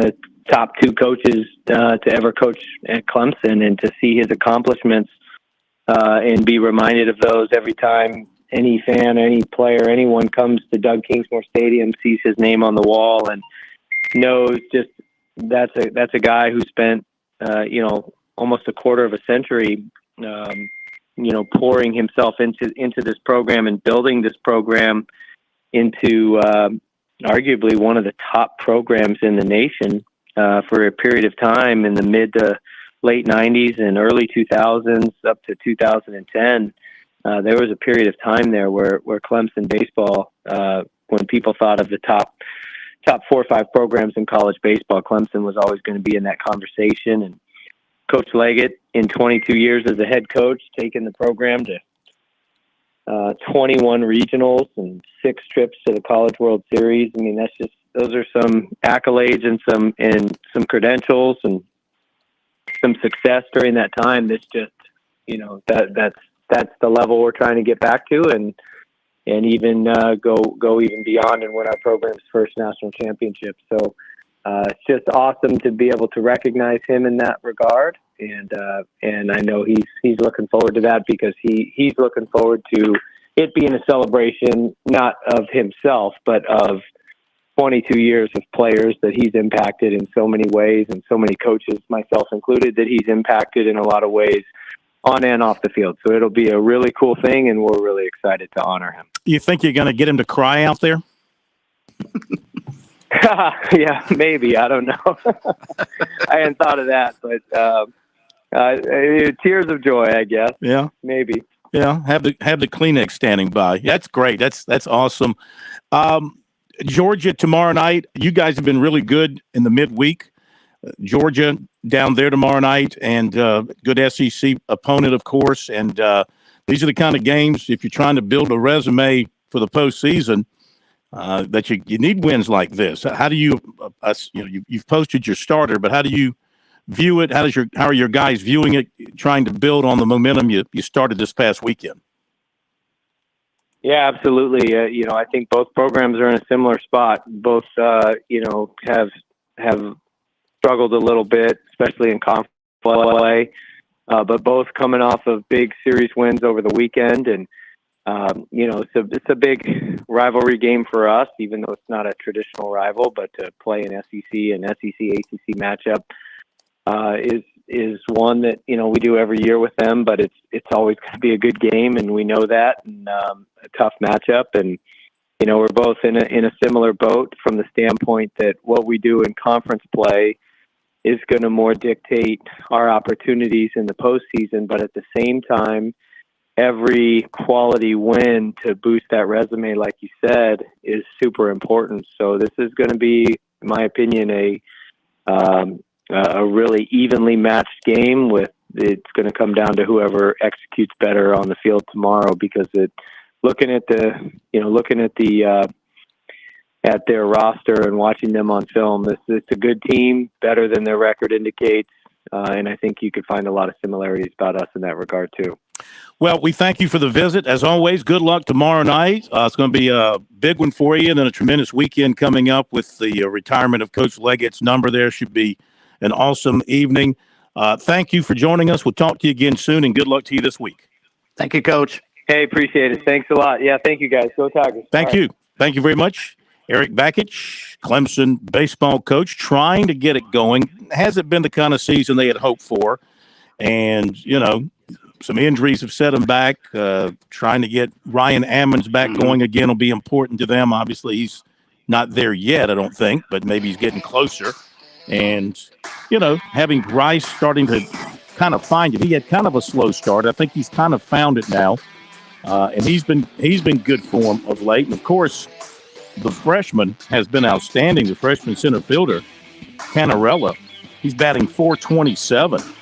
the top 2 coaches to ever coach at Clemson, and to see his accomplishments and be reminded of those every time any fan, any player, anyone comes to Doug Kingsmore Stadium, sees his name on the wall, and knows just that's a guy who spent almost a quarter of a century, pouring himself into this program and building this program into arguably one of the top programs in the nation for a period of time in the mid to late 90s and early 2000s up to 2010. There was a period of time there where Clemson baseball, when people thought of the top 4 or 5 programs in college baseball, Clemson was always going to be in that conversation. And Coach Leggett, in 22 years as a head coach, taken the program to 21 regionals and 6 trips to the College World Series. I mean, those are some accolades and some credentials and some success during that time. That's just, that's the level we're trying to get back to, and even go even beyond and win our program's first national championship. So it's just awesome to be able to recognize him in that regard. And I know he's looking forward to that because he's looking forward to it being a celebration, not of himself, but of 22 years of players that he's impacted in so many ways, and so many coaches, myself included, that he's impacted in a lot of ways on and off the field. So it'll be a really cool thing, and we're really excited to honor him. You think you're going to get him to cry out there? Yeah, maybe. I don't know. I hadn't thought of that, but tears of joy, I guess. Yeah, maybe. Yeah, have the Kleenex standing by. That's great. That's awesome. Georgia tomorrow night. You guys have been really good in the midweek. Georgia down there tomorrow night, and good SEC opponent, of course. And these are the kind of games, if you're trying to build a resume for the postseason, that you need wins like this. How do you, you've posted your starter, but how do you view it? How are your guys viewing it, trying to build on the momentum you started this past weekend? Yeah, absolutely. I think both programs are in a similar spot. Both, have struggled a little bit, especially in conference play, but both coming off of big series wins over the weekend. And, it's a big rivalry game for us, even though it's not a traditional rival, but to play an SEC and SEC-ACC matchup is one that, we do every year with them, but it's always going to be a good game, and we know that, and a tough matchup. And, we're both in a similar boat from the standpoint that what we do in conference play is going to more dictate our opportunities in the postseason, but at the same time, every quality win to boost that resume, like you said, is super important. So this is going to be, in my opinion, a really evenly matched game. It's going to come down to whoever executes better on the field tomorrow, because looking at their roster and watching them on film, it's a good team, better than their record indicates. And I think you could find a lot of similarities about us in that regard too. Well, we thank you for the visit. As always, good luck tomorrow night. It's going to be a big one for you, and then a tremendous weekend coming up with the retirement of Coach Leggett's number there. Should be an awesome evening. Thank you for joining us. We'll talk to you again soon, and good luck to you this week. Thank you, Coach. Hey, appreciate it. Thanks a lot. Yeah, thank you, guys. Go Tigers. Thank you. Thank you very much. Eric Bakich, Clemson baseball coach, trying to get it going. Hasn't been the kind of season they had hoped for. And, some injuries have set him back. Trying to get Ryan Ammons back going again will be important to them. Obviously, he's not there yet, I don't think, but maybe he's getting closer. And, having Bryce starting to kind of find it. He had kind of a slow start. I think he's kind of found it now. And he's been good for him of late. And, of course, the freshman has been outstanding. The freshman center fielder, Canarella, he's batting .427.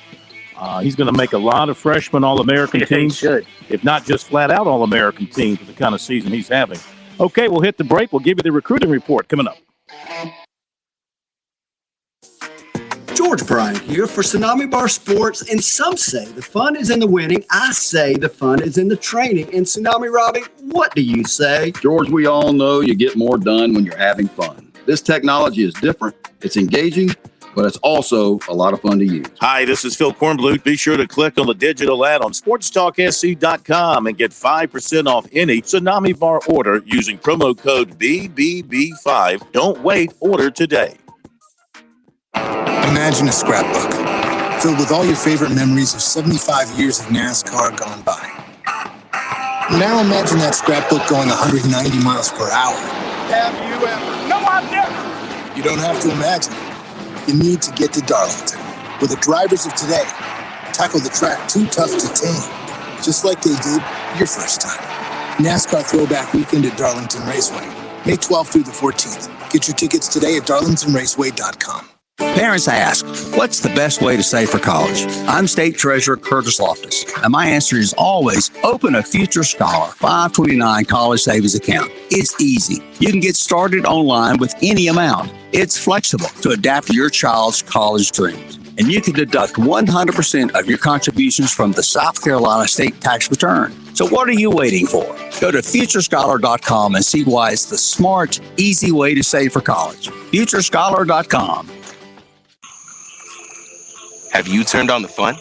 He's going to make a lot of freshman All-American teams, if not just flat-out All-American teams, with the kind of season he's having. Okay, we'll hit the break. We'll give you the recruiting report coming up. George Bryan here for Tsunami Bar Sports, and some say the fun is in the winning. I say the fun is in the training. And Tsunami Robbie, what do you say? George, we all know you get more done when you're having fun. This technology is different. It's engaging, but it's also a lot of fun to use. Hi, this is Phil Kornblut. Be sure to click on the digital ad on SportsTalkSC.com and get 5% off any Tsunami Bar order using promo code BBB5. Don't wait. Order today. Imagine a scrapbook filled with all your favorite memories of 75 years of NASCAR gone by. Now imagine that scrapbook going 190 miles per hour. Have you ever? No, I've never. You don't have to imagine it. You need to get to Darlington, where the drivers of today tackle the track too tough to tame, just like they did your first time. NASCAR Throwback Weekend at Darlington Raceway, May 12th through the 14th. Get your tickets today at darlingtonraceway.com. Parents ask, what's the best way to save for college? I'm State Treasurer Curtis Loftus, and my answer is always open a Future Scholar 529 college savings account. It's easy. You can get started online with any amount. It's flexible to adapt to your child's college dreams. and you can deduct 100% of your contributions from the South Carolina state tax return. So what are you waiting for? Go to futurescholar.com and see why it's the smart, easy way to save for college. futurescholar.com. Have you turned on the fun?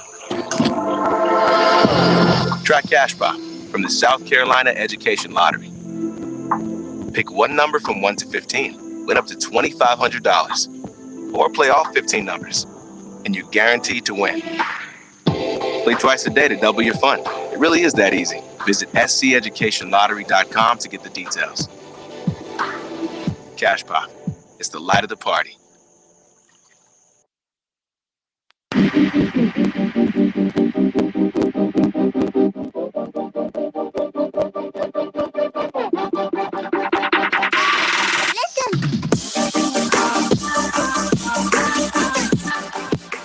Try CashPop from the South Carolina Education Lottery. Pick one number from 1 to 15, win up to $2,500. Or play all 15 numbers, and you're guaranteed to win. Play twice a day to double your fun. It really is that easy. Visit sceducationlottery.com to get the details. CashPop. It's the light of the party.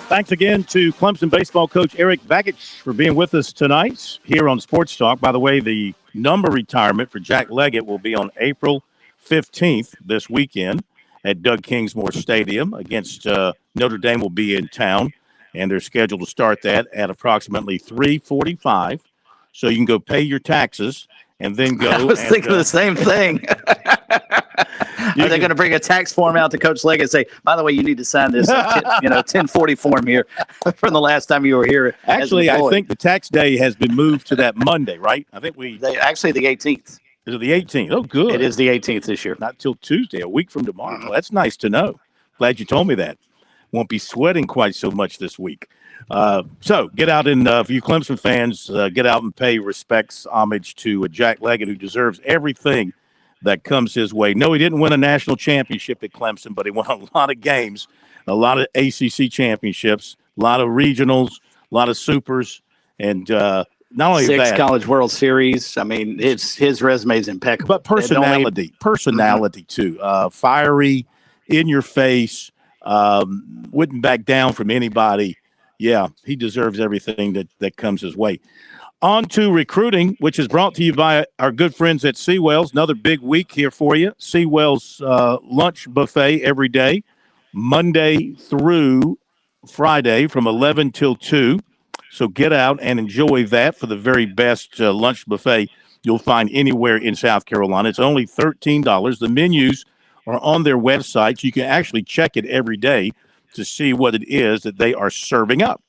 Thanks again to Clemson baseball coach Eric Bagich for being with us tonight here on Sports Talk. By the way, the number retirement for Jack Leggett will be on April 15th this weekend at Doug Kingsmore Stadium against Notre Dame will be in town, and they're scheduled to start that at approximately 3:45. So you can go pay your taxes and then go. I was thinking the same thing. Are they going to bring a tax form out to Coach Leggett and say, by the way, you need to sign this 1040 form here from the last time you were here? Actually, I think the tax day has been moved to that Monday, right? I think actually the 18th. Is it the 18th? Oh, good. It is the 18th this year. Not till Tuesday, a week from tomorrow. Well, that's nice to know. Glad you told me that. Won't be sweating quite so much this week. So get out and, for you Clemson fans, get out and pay respects, homage to Jack Leggett, who deserves everything that comes his way. No, he didn't win a national championship at Clemson, but he won a lot of games, a lot of ACC championships, a lot of regionals, a lot of supers, and not only Six that, College World Series. I mean, his resume is impeccable. but personality too. Fiery, in your face, wouldn't back down from anybody. Yeah, he deserves everything that comes his way. On to recruiting, which is brought to you by our good friends at Seawell's. Another big week here for you. Seawell's lunch buffet every day, Monday through Friday from 11 till 2. So get out and enjoy that for the very best lunch buffet you'll find anywhere in South Carolina. It's only $13. The menus are on their website. You can actually check it every day to see what it is that they are serving up.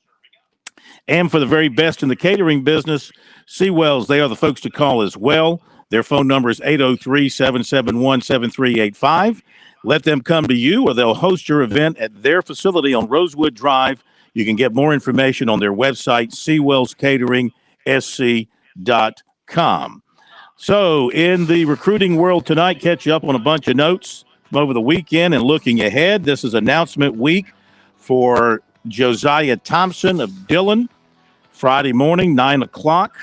And for the very best in the catering business, Seawell's, they are the folks to call as well. Their phone number is 803-771-7385. Let them come to you, or they'll host your event at their facility on Rosewood Drive. You can get more information on their website, SeawellsCateringSC.com. So in the recruiting world tonight, catch you up on a bunch of notes from over the weekend and looking ahead. This is announcement week for Josiah Thompson of Dillon. Friday morning, 9 o'clock.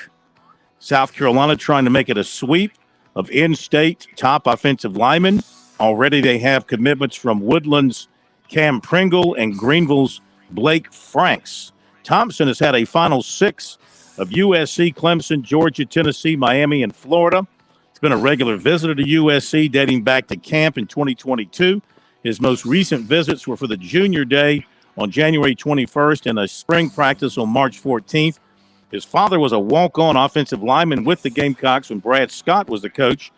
South Carolina trying to make it a sweep of in-state top offensive linemen. Already they have commitments from Woodland's Cam Pringle and Greenville's Blake Franks. Thompson has had a final 6 of USC, Clemson, Georgia, Tennessee, Miami, and Florida. He's been a regular visitor to USC dating back to camp in 2022. His most recent visits were for the Junior Day on January 21st and a spring practice on March 14th. His father was a walk-on offensive lineman with the Gamecocks when Brad Scott was the coach.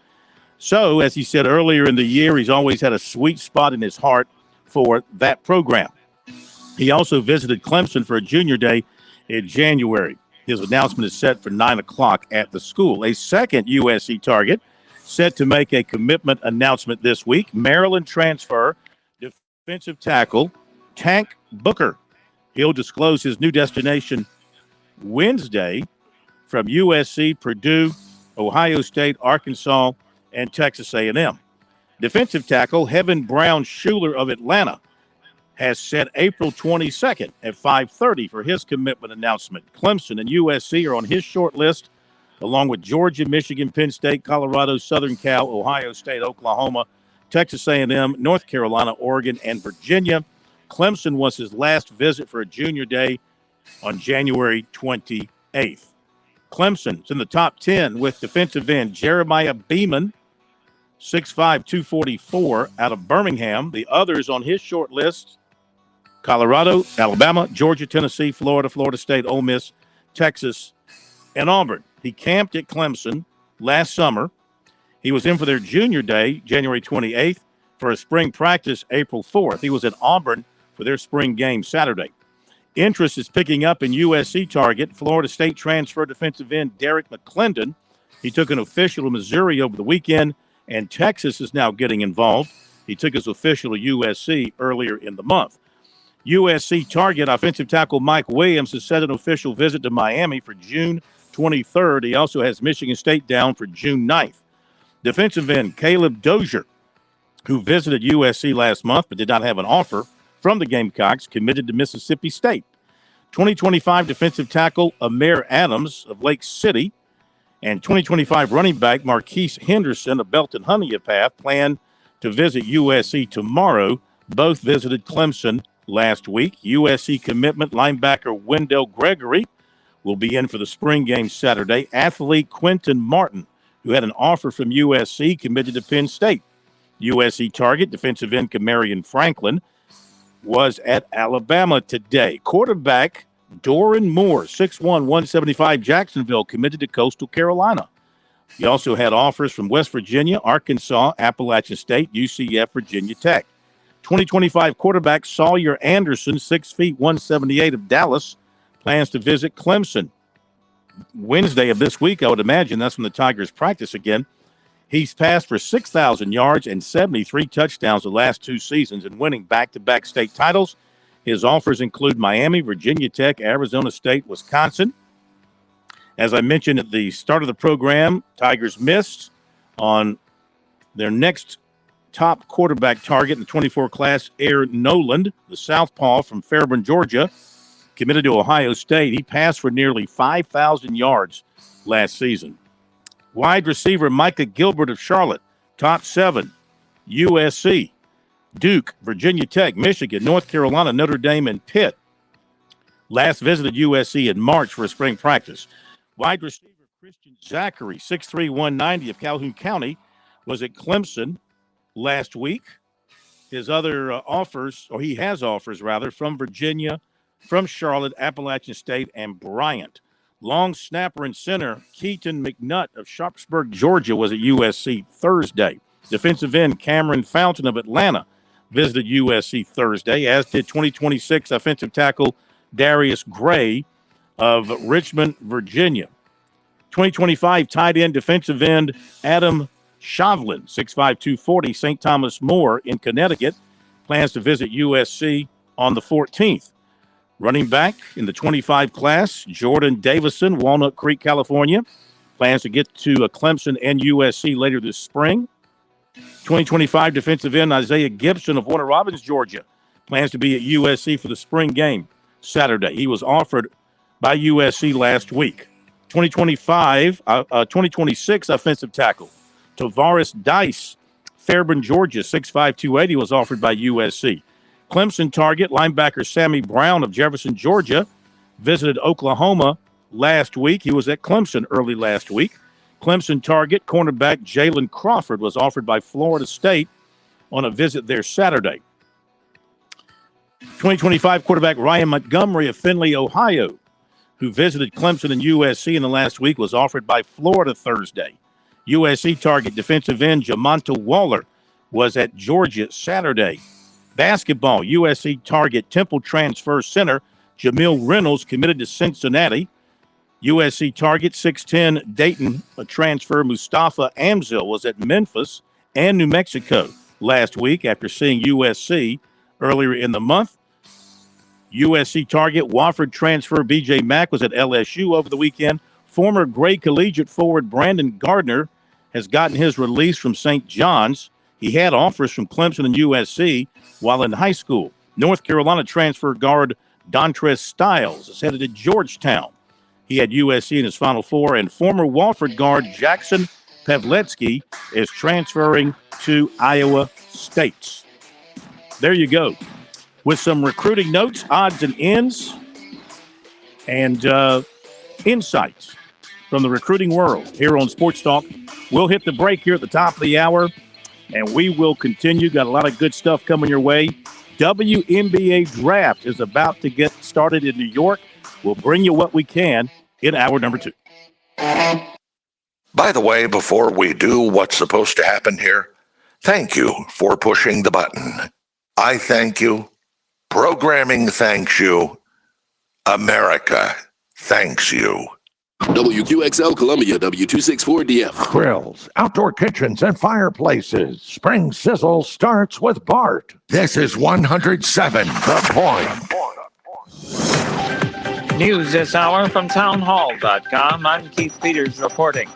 So, as he said earlier in the year, he's always had a sweet spot in his heart for that program. He also visited Clemson for a Junior Day in January. His announcement is set for 9 o'clock at the school. A second USC target set to make a commitment announcement this week. Maryland transfer, defensive tackle, Tank Booker. He'll disclose his new destination Wednesday from USC, Purdue, Ohio State, Arkansas, and Texas A&M. Defensive tackle Heaven Brown Schuler of Atlanta has set April 22nd at 5:30 for his commitment announcement. Clemson and USC are on his short list, along with Georgia, Michigan, Penn State, Colorado, Southern Cal, Ohio State, Oklahoma, Texas A&M, North Carolina, Oregon, and Virginia. Clemson was his last visit for a Junior Day on January 28th. Clemson's in the top 10 with defensive end Jeremiah Beeman, 6'5", 244, out of Birmingham. The others on his short list, Colorado, Alabama, Georgia, Tennessee, Florida, Florida State, Ole Miss, Texas, and Auburn. He camped at Clemson last summer. He was in for their junior day, January 28th, for a spring practice, April 4th. He was at Auburn for their spring game Saturday. Interest is picking up in USC target. Florida State transfer defensive end Derek McClendon. He took an official to Missouri over the weekend, and Texas is now getting involved. He took his official to USC earlier in the month. USC target offensive tackle Mike Williams has set an official visit to Miami for June 23rd. He also has Michigan State down for June 9th. Defensive end Caleb Dozier, who visited USC last month but did not have an offer from the Gamecocks, committed to Mississippi State. 2025 defensive tackle Amir Adams of Lake City and 2025 running back Marquise Henderson of Belton Honeypath plan to visit USC tomorrow. Both visited Clemson last week. USC commitment linebacker Wendell Gregory will be in for the spring game Saturday. Athlete Quentin Martin, who had an offer from USC, committed to Penn State. USC target defensive end Kamarion Franklin was at Alabama today. Quarterback Doran Moore, 6'1", 175, Jacksonville, committed to Coastal Carolina. He also had offers from West Virginia, Arkansas, Appalachian State, UCF, Virginia Tech. 2025 quarterback Sawyer Anderson, 6 feet, 178 of Dallas, plans to visit Clemson Wednesday of this week. I would imagine that's when the Tigers practice again. He's passed for 6,000 yards and 73 touchdowns the last 2 seasons and winning back-to-back state titles. His offers include Miami, Virginia Tech, Arizona State, Wisconsin. As I mentioned at the start of the program, Tigers missed on their next top quarterback target in the 24 class, Aaron Noland, the southpaw from Fairburn, Georgia, committed to Ohio State. He passed for nearly 5,000 yards last season. Wide receiver Micah Gilbert of Charlotte, top 7, USC, Duke, Virginia Tech, Michigan, North Carolina, Notre Dame, and Pitt. Last visited USC in March for a spring practice. Wide receiver Christian Zachary, 6'3", 190 of Calhoun County, was at Clemson last week. His other he has offers from Virginia, from Charlotte, Appalachian State, and Bryant. Long snapper and center Keaton McNutt of Sharpsburg, Georgia, was at USC Thursday. Defensive end Cameron Fountain of Atlanta visited USC Thursday, as did 2026 offensive tackle Darius Gray of Richmond, Virginia. 2025 tight end defensive end Adam Shavlin, 6'5", 240, St. Thomas More in Connecticut, plans to visit USC on the 14th. Running back in the 25 class, Jordan Davison, Walnut Creek, California, plans to get to Clemson and USC later this spring. 2025 defensive end Isaiah Gibson of Warner Robins, Georgia, plans to be at USC for the spring game Saturday. He was offered by USC last week. 2026 offensive tackle Tavares Dice, Fairburn, Georgia, 6'5", 280, was offered by USC. Clemson target linebacker Sammy Brown of Jefferson, Georgia, visited Oklahoma last week. He was at Clemson early last week. Clemson target cornerback Jalen Crawford was offered by Florida State on a visit there Saturday. 2025 quarterback Ryan Montgomery of Findlay, Ohio, who visited Clemson and USC in the last week, was offered by Florida Thursday. USC target defensive end Jamonta Waller was at Georgia Saturday. Basketball, USC target Temple transfer center Jamil Reynolds committed to Cincinnati. USC target 6'10" Dayton transfer Mustafa Amzil was at Memphis and New Mexico last week after seeing USC earlier in the month. USC target Wofford transfer BJ Mack was at LSU over the weekend. Former Gray Collegiate forward Brandon Gardner has gotten his release from St. John's. He had offers from Clemson and USC while in high school. North Carolina transfer guard Dontrez Styles is headed to Georgetown. He had USC in his Final Four, and former Wofford guard Jackson Pavletsky is transferring to Iowa State. There you go. With some recruiting notes, odds and ends, and insights from the recruiting world here on Sports Talk. We'll hit the break here at the top of the hour, and we will continue. Got a lot of good stuff coming your way. WNBA draft is about to get started in New York. We'll bring you what we can in hour number 2. By the way, before we do what's supposed to happen here, thank you for pushing the button. I thank you. Programming thanks you. America thanks you. WQXL Columbia, W264DF. Grills, outdoor kitchens, and fireplaces. Spring Sizzle starts with Bart. This is 107 The Point. News this hour from townhall.com. I'm Keith Peters reporting.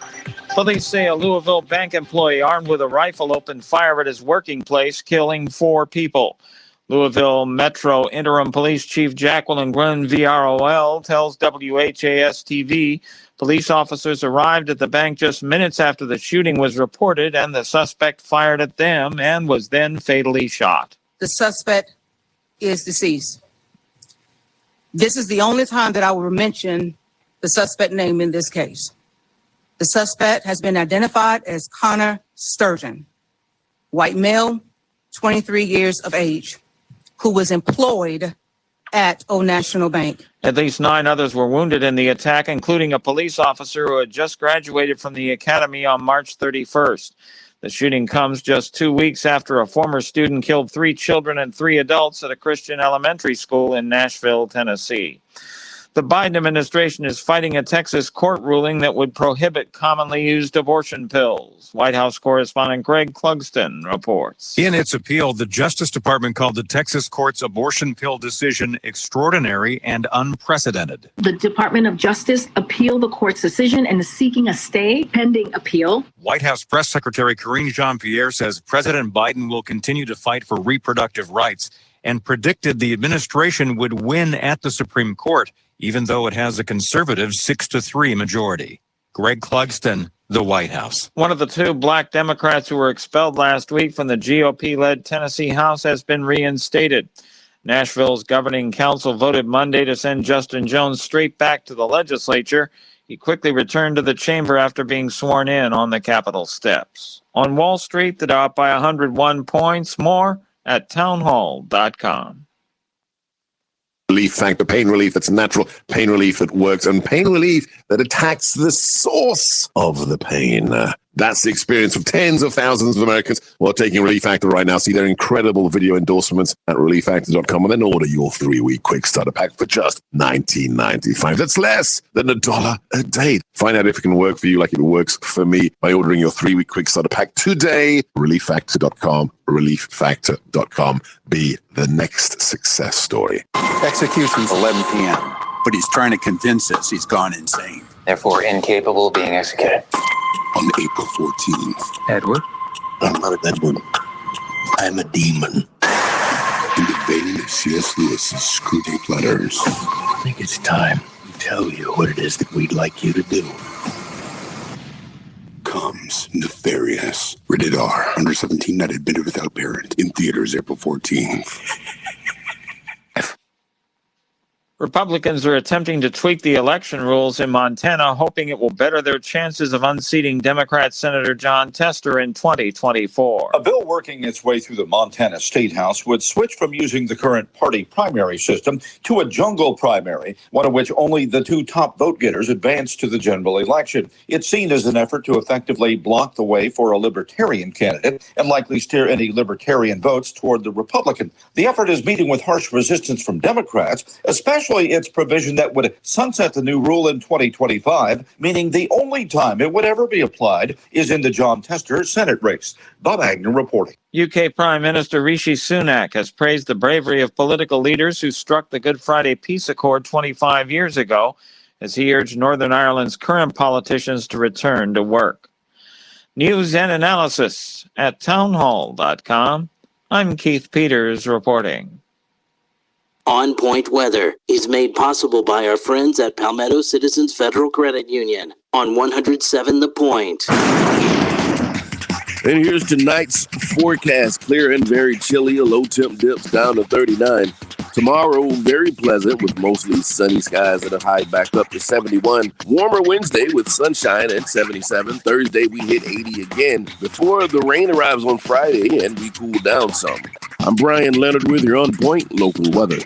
Police say a Louisville bank employee armed with a rifle opened fire at his working place, killing 4 people. Louisville Metro Interim Police Chief Jacqueline Grun, VROL, tells WHAS-TV police officers arrived at the bank just minutes after the shooting was reported, and the suspect fired at them and was then fatally shot. The suspect is deceased. This is the only time that I will mention the suspect name in this case. The suspect has been identified as Connor Sturgeon, white male, 23 years of age, who was employed at Old National Bank. At least 9 others were wounded in the attack, including a police officer who had just graduated from the academy on March 31st. The shooting comes just 2 weeks after a former student killed 3 children and 3 adults at a Christian elementary school in Nashville, Tennessee. The Biden administration is fighting a Texas court ruling that would prohibit commonly used abortion pills. White House correspondent Greg Clugston reports. In its appeal, the Justice Department called the Texas court's abortion pill decision extraordinary and unprecedented. The Department of Justice appealed the court's decision and is seeking a stay pending appeal. White House Press Secretary Karine Jean-Pierre says President Biden will continue to fight for reproductive rights and predicted the administration would win at the Supreme Court, even though it has a conservative 6-3 majority. Greg Clugston, the White House. One of the 2 black Democrats who were expelled last week from the GOP-led Tennessee House has been reinstated. Nashville's governing council voted Monday to send Justin Jones straight back to the legislature. He quickly returned to the chamber after being sworn in on the Capitol steps. On Wall Street, the Dow up by 101 points. More at townhall.com. Relief factor, pain relief that's natural, pain relief that works, and pain relief that attacks the source of the pain. That's the experience of tens of thousands of Americans who are taking Relief Factor right now. See their incredible video endorsements at relieffactor.com and then order your 3-week quick starter pack for just $19.95. That's less than $1 a day. Find out if it can work for you like it works for me by ordering your 3-week quick starter pack today. Relieffactor.com, relieffactor.com. Be the next success story. Execution's 11 p.m., but he's trying to convince us he's gone insane. Therefore incapable of being executed. On April 14th. Edward? I'm not Edward. I'm a demon. In the vein of C.S. Lewis's Screwtape Letters. I think it's time to tell you what it is that we'd like you to do. Comes Nefarious. Rated R. Under 17, not admitted without parent. In theaters April 14th. Republicans are attempting to tweak the election rules in Montana, hoping it will better their chances of unseating Democrat Senator Jon Tester in 2024. A bill working its way through the Montana State House would switch from using the current party primary system to a jungle primary, one in which only the 2 top vote getters advance to the general election. It's seen as an effort to effectively block the way for a libertarian candidate and likely steer any libertarian votes toward the Republican. The effort is meeting with harsh resistance from Democrats, especially its provision that would sunset the new rule in 2025, meaning the only time it would ever be applied is in the Jon Tester Senate race. Bob Agnew reporting. UK Prime Minister Rishi Sunak has praised the bravery of political leaders who struck the Good Friday Peace Accord 25 years ago, as he urged Northern Ireland's current politicians to return to work. News and analysis at townhall.com. I'm Keith Peters reporting. On Point Weather is made possible by our friends at Palmetto Citizens Federal Credit Union on 107 The Point. And here's tonight's forecast. Clear and very chilly. A low temp dips down to 39. Tomorrow, very pleasant with mostly sunny skies and a high back up to 71. Warmer Wednesday with sunshine at 77. Thursday, we hit 80 again before the rain arrives on Friday and we cool down some. I'm Brian Leonard with your On Point local weather.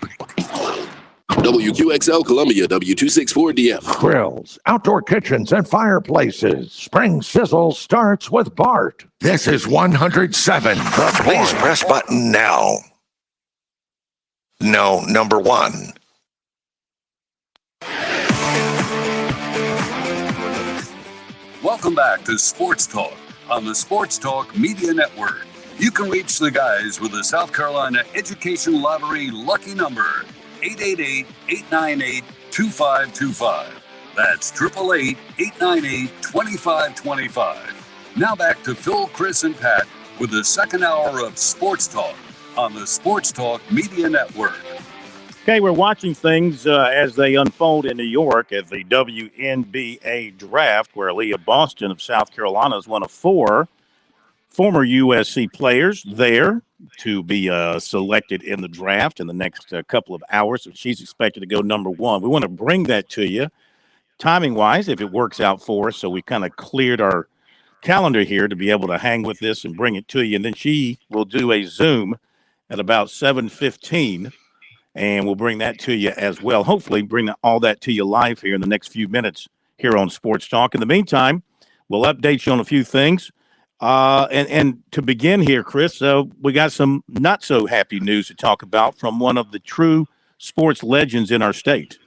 WQXL Columbia, W264DF. Grills, outdoor kitchens, and fireplaces. Spring Sizzle starts with Bart. This is 107. Please press button now. No, number 1. Welcome back to Sports Talk on the Sports Talk Media Network. You can reach the guys with the South Carolina Education Lottery lucky number, 888-898-2525. That's 888-898-2525. Now back to Phil, Chris, and Pat with the second hour of Sports Talk on the Sports Talk Media Network. Okay, we're watching things as they unfold in New York at the WNBA draft, where Aaliyah Boston of South Carolina is one of 4 former USC players there to be selected in the draft in the next couple of hours. So she's expected to go number 1. We want to bring that to you timing-wise if it works out for us. So we kind of cleared our calendar here to be able to hang with this and bring it to you. And then she will do a Zoom at about 7:15, and we'll bring that to you as well. Hopefully bring all that to you live here in the next few minutes here on Sports Talk. In the meantime, we'll update you on a few things. And to begin here, Chris, we got some not so happy news to talk about from one of the true sports legends in our state.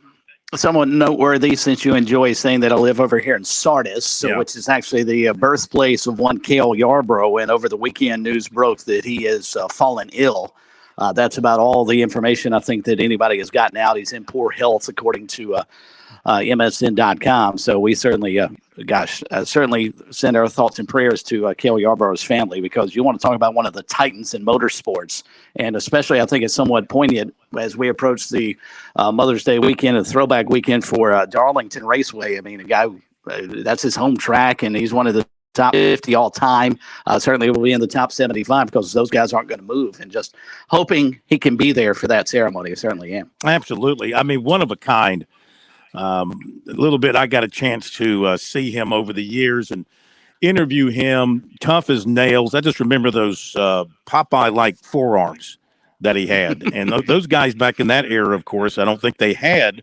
Somewhat noteworthy, since you enjoy saying that I live over here in Sardis, which is actually the birthplace of one Cale Yarborough. And over the weekend, news broke that he has fallen ill. That's about all the information I think that anybody has gotten out. He's in poor health, according to MSN.com. So we certainly, certainly send our thoughts and prayers to Cale Yarborough's family, because you want to talk about one of the titans in motorsports. And especially, I think it's somewhat poignant as we approach the Mother's Day weekend and throwback weekend for Darlington Raceway. I mean, a guy, that's his home track, and he's one of the top 50 all time. Certainly will be in the top 75 because those guys aren't going to move, and just hoping he can be there for that ceremony. I certainly am. Absolutely. I mean, one of a kind. A little bit, I got a chance to see him over the years and interview him, tough as nails. I just remember those Popeye-like forearms that he had. And those guys back in that era, of course, I don't think they had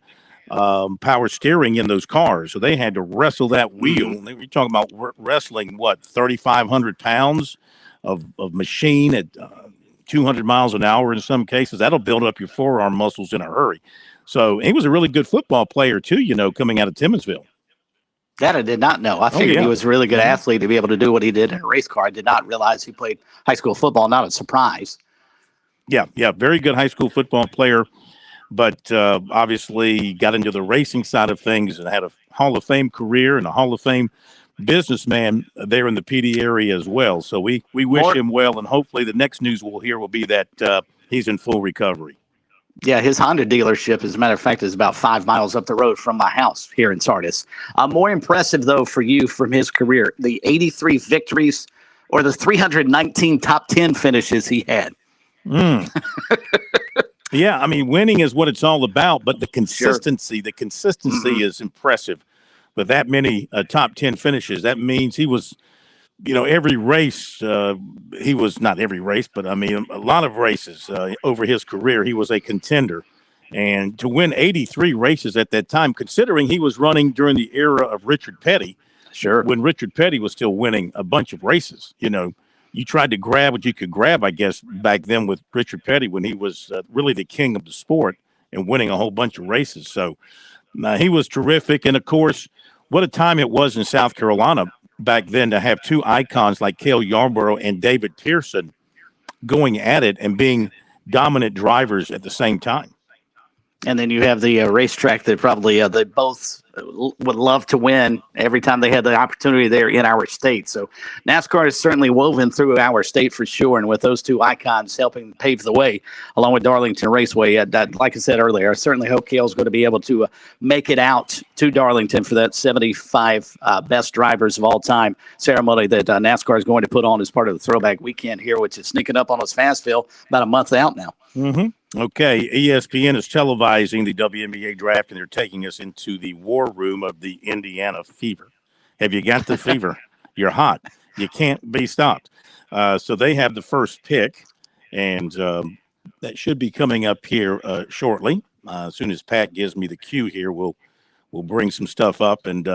power steering in those cars. So they had to wrestle that wheel. You're talking about wrestling, 3,500 pounds of machine at 200 miles an hour in some cases. That'll build up your forearm muscles in a hurry. So he was a really good football player, too, coming out of Timmonsville. That I did not know. I figured he was a really good athlete to be able to do what he did in a race car. I did not realize he played high school football. Not a surprise. Yeah, very good high school football player, but obviously got into the racing side of things and had a Hall of Fame career and a Hall of Fame businessman there in the PD area as well. So we wish him well, and hopefully the next news we'll hear will be that he's in full recovery. Yeah, his Honda dealership, as a matter of fact, is about 5 miles up the road from my house here in Sardis. More impressive, though, for you from his career, the 83 victories or the 319 top 10 finishes he had. Yeah, I mean, winning is what it's all about, but the consistency is impressive. With that many top 10 finishes, that means he was, every race, he was not every race, but I mean, a lot of races over his career, he was a contender. And to win 83 races at that time, considering he was running during the era of Richard Petty, when Richard Petty was still winning a bunch of races, you tried to grab what you could grab, I guess, back then with Richard Petty when he was really the king of the sport and winning a whole bunch of races. So he was terrific. And, of course, what a time it was in South Carolina back then to have two icons like Cale Yarborough and David Pearson going at it and being dominant drivers at the same time. And then you have the racetrack that probably they both would love to win every time they had the opportunity there in our state. So NASCAR is certainly woven through our state for sure. And with those two icons helping pave the way, along with Darlington Raceway, like I said earlier, I certainly hope Cale's going to be able to make it out to Darlington for that 75 best drivers of all time ceremony that NASCAR is going to put on as part of the throwback weekend here, which is sneaking up on us fast, Phil, about a month out now. Mm-hmm. Okay, ESPN is televising the WNBA draft, and they're taking us into the war room of the Indiana Fever. Have you got the fever? You're hot. You can't be stopped. So they have the first pick, and that should be coming up here shortly. As soon as Pat gives me the cue here, we'll bring some stuff up and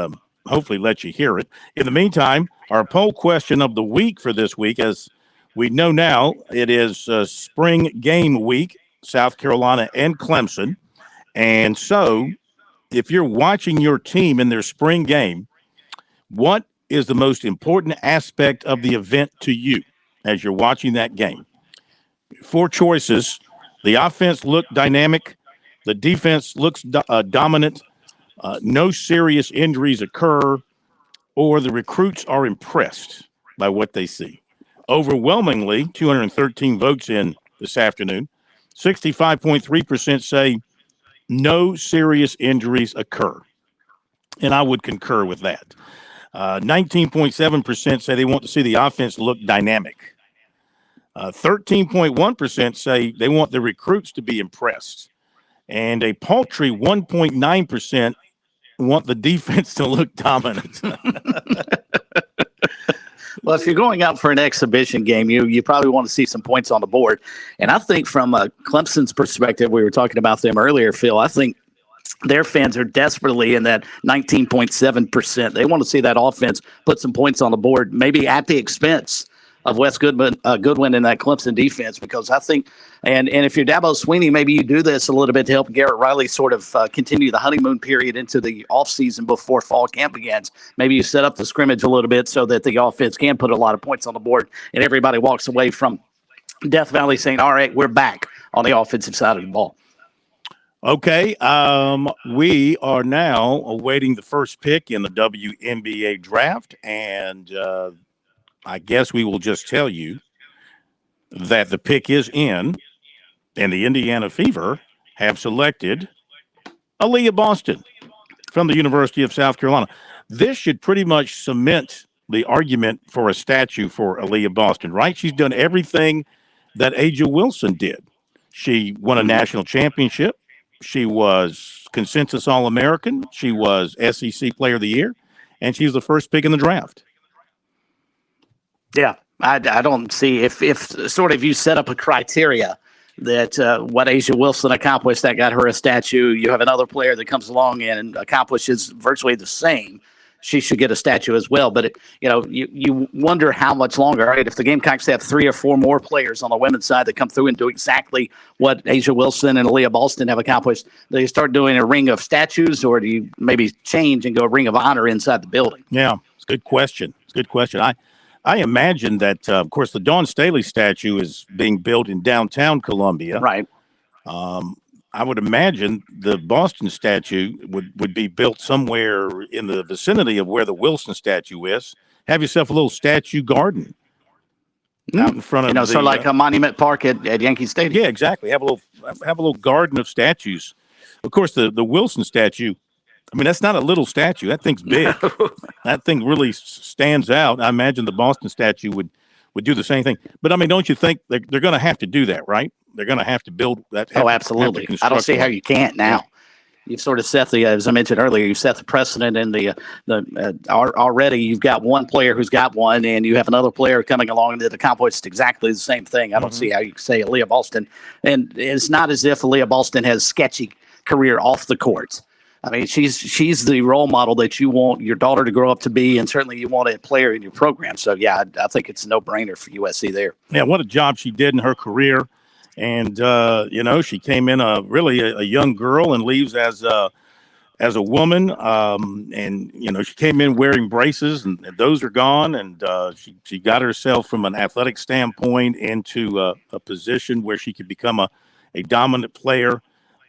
hopefully let you hear it. In the meantime, our poll question of the week for this week, as we know now, it is spring game week, South Carolina and Clemson. And so if you're watching your team in their spring game, what is the most important aspect of the event to you as you're watching that game? 4 choices. The offense looked dynamic. The defense looks dominant. No serious injuries occur, or the recruits are impressed by what they see. Overwhelmingly, 213 votes in this afternoon. 65.3% say no serious injuries occur. And I would concur with that. 19.7% say they want to see the offense look dynamic. 13.1% say they want the recruits to be impressed. And a paltry 1.9% want the defense to look dominant. Well, if you're going out for an exhibition game, you probably want to see some points on the board. And I think from Clemson's perspective, we were talking about them earlier, Phil, I think their fans are desperately in that 19.7%. They want to see that offense put some points on the board, maybe at the expense of Wes Goodwin in that Clemson defense, because I think, and if you're Dabo Swinney, maybe you do this a little bit to help Garrett Riley sort of continue the honeymoon period into the offseason before fall camp begins. Maybe you set up the scrimmage a little bit so that the offense can put a lot of points on the board and everybody walks away from Death Valley saying, all right, we're back on the offensive side of the ball. Okay, we are now awaiting the first pick in the WNBA draft, and I guess we will just tell you that the pick is in, and the Indiana Fever have selected Aaliyah Boston from the University of South Carolina. This should pretty much cement the argument for a statue for Aaliyah Boston, right? She's done everything that Aja Wilson did. She won a national championship. She was consensus All-American. She was SEC Player of the Year, and she's the first pick in the draft. Yeah, I don't see if sort of you set up a criteria that what Aja Wilson accomplished that got her a statue. You have another player that comes along and accomplishes virtually the same. She should get a statue as well. But you wonder how much longer. Right? If the Gamecocks have 3 or 4 more players on the women's side that come through and do exactly what Aja Wilson and Aaliyah Boston have accomplished, do you start doing a ring of statues, or do you maybe change and go a ring of honor inside the building? Yeah, it's a good question. It's a good question. I imagine that, of course, the Dawn Staley statue is being built in downtown Columbia. Right. I would imagine the Boston statue would be built somewhere in the vicinity of where the Wilson statue is. Have yourself a little statue garden out in front of sort of like a Monument Park at Yankee Stadium. Yeah, exactly. Have a little garden of statues. Of course, the Wilson statue, I mean, that's not a little statue. That thing's big. That thing really stands out. I imagine the Boston statue would do the same thing. But, I mean, don't you think they're going to have to do that, right? They're going to have to build that. Oh, absolutely. I don't see how you can't now. You've sort of set the, as I mentioned earlier, you set the precedent in already you've got one player who's got one, and you have another player coming along that accomplished exactly the same thing. I don't see how you can say Aaliyah Boston. And it's not as if Aaliyah Boston has a sketchy career off the court. I mean, she's the role model that you want your daughter to grow up to be, and certainly you want a player in your program. So, yeah, I think it's a no-brainer for USC there. Yeah, what a job she did in her career. And, she came in really a young girl and leaves as a woman. And she came in wearing braces, and those are gone. And she got herself from an athletic standpoint into a position where she could become a dominant player.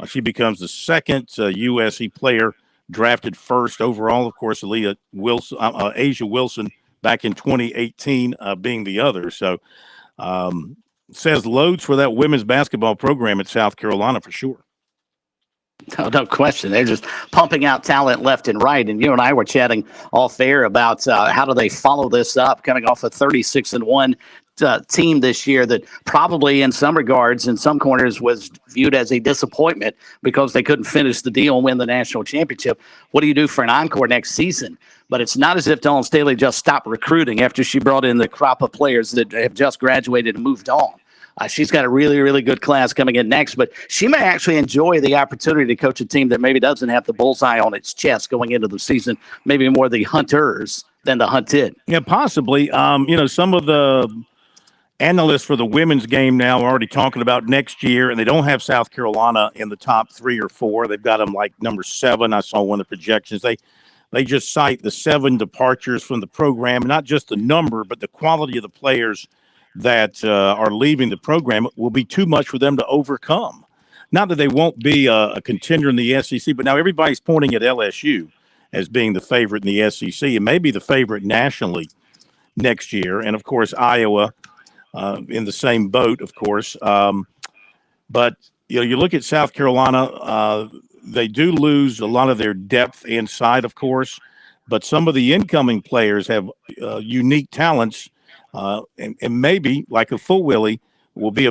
She becomes the second USC player drafted first overall. Of course, Aja Wilson back in 2018 being the other. So says loads for that women's basketball program at South Carolina for sure. No question. They're just pumping out talent left and right. And you and I were chatting off air about how do they follow this up, coming off a 36-1 team this year that probably in some regards, in some corners, was viewed as a disappointment because they couldn't finish the deal and win the national championship. What do you do for an encore next season? But it's not as if Dawn Staley just stopped recruiting after she brought in the crop of players that have just graduated and moved on. She's got a really, really good class coming in next, but she may actually enjoy the opportunity to coach a team that maybe doesn't have the bullseye on its chest going into the season, maybe more the hunters than the hunted. Yeah, possibly. Some of the analysts for the women's game now are already talking about next year, and they don't have South Carolina in the top 3 or 4. They've got them like number 7. I saw one of the projections. They just cite the 7 departures from the program, not just the number, but the quality of the players that are leaving the program will be too much for them to overcome. Not that they won't be a contender in the SEC, but now everybody's pointing at LSU as being the favorite in the SEC and maybe the favorite nationally next year. And, of course, Iowa in the same boat, of course. But, you look at South Carolina, they do lose a lot of their depth inside, of course, but some of the incoming players have unique talents. And maybe, like a full Willie, will be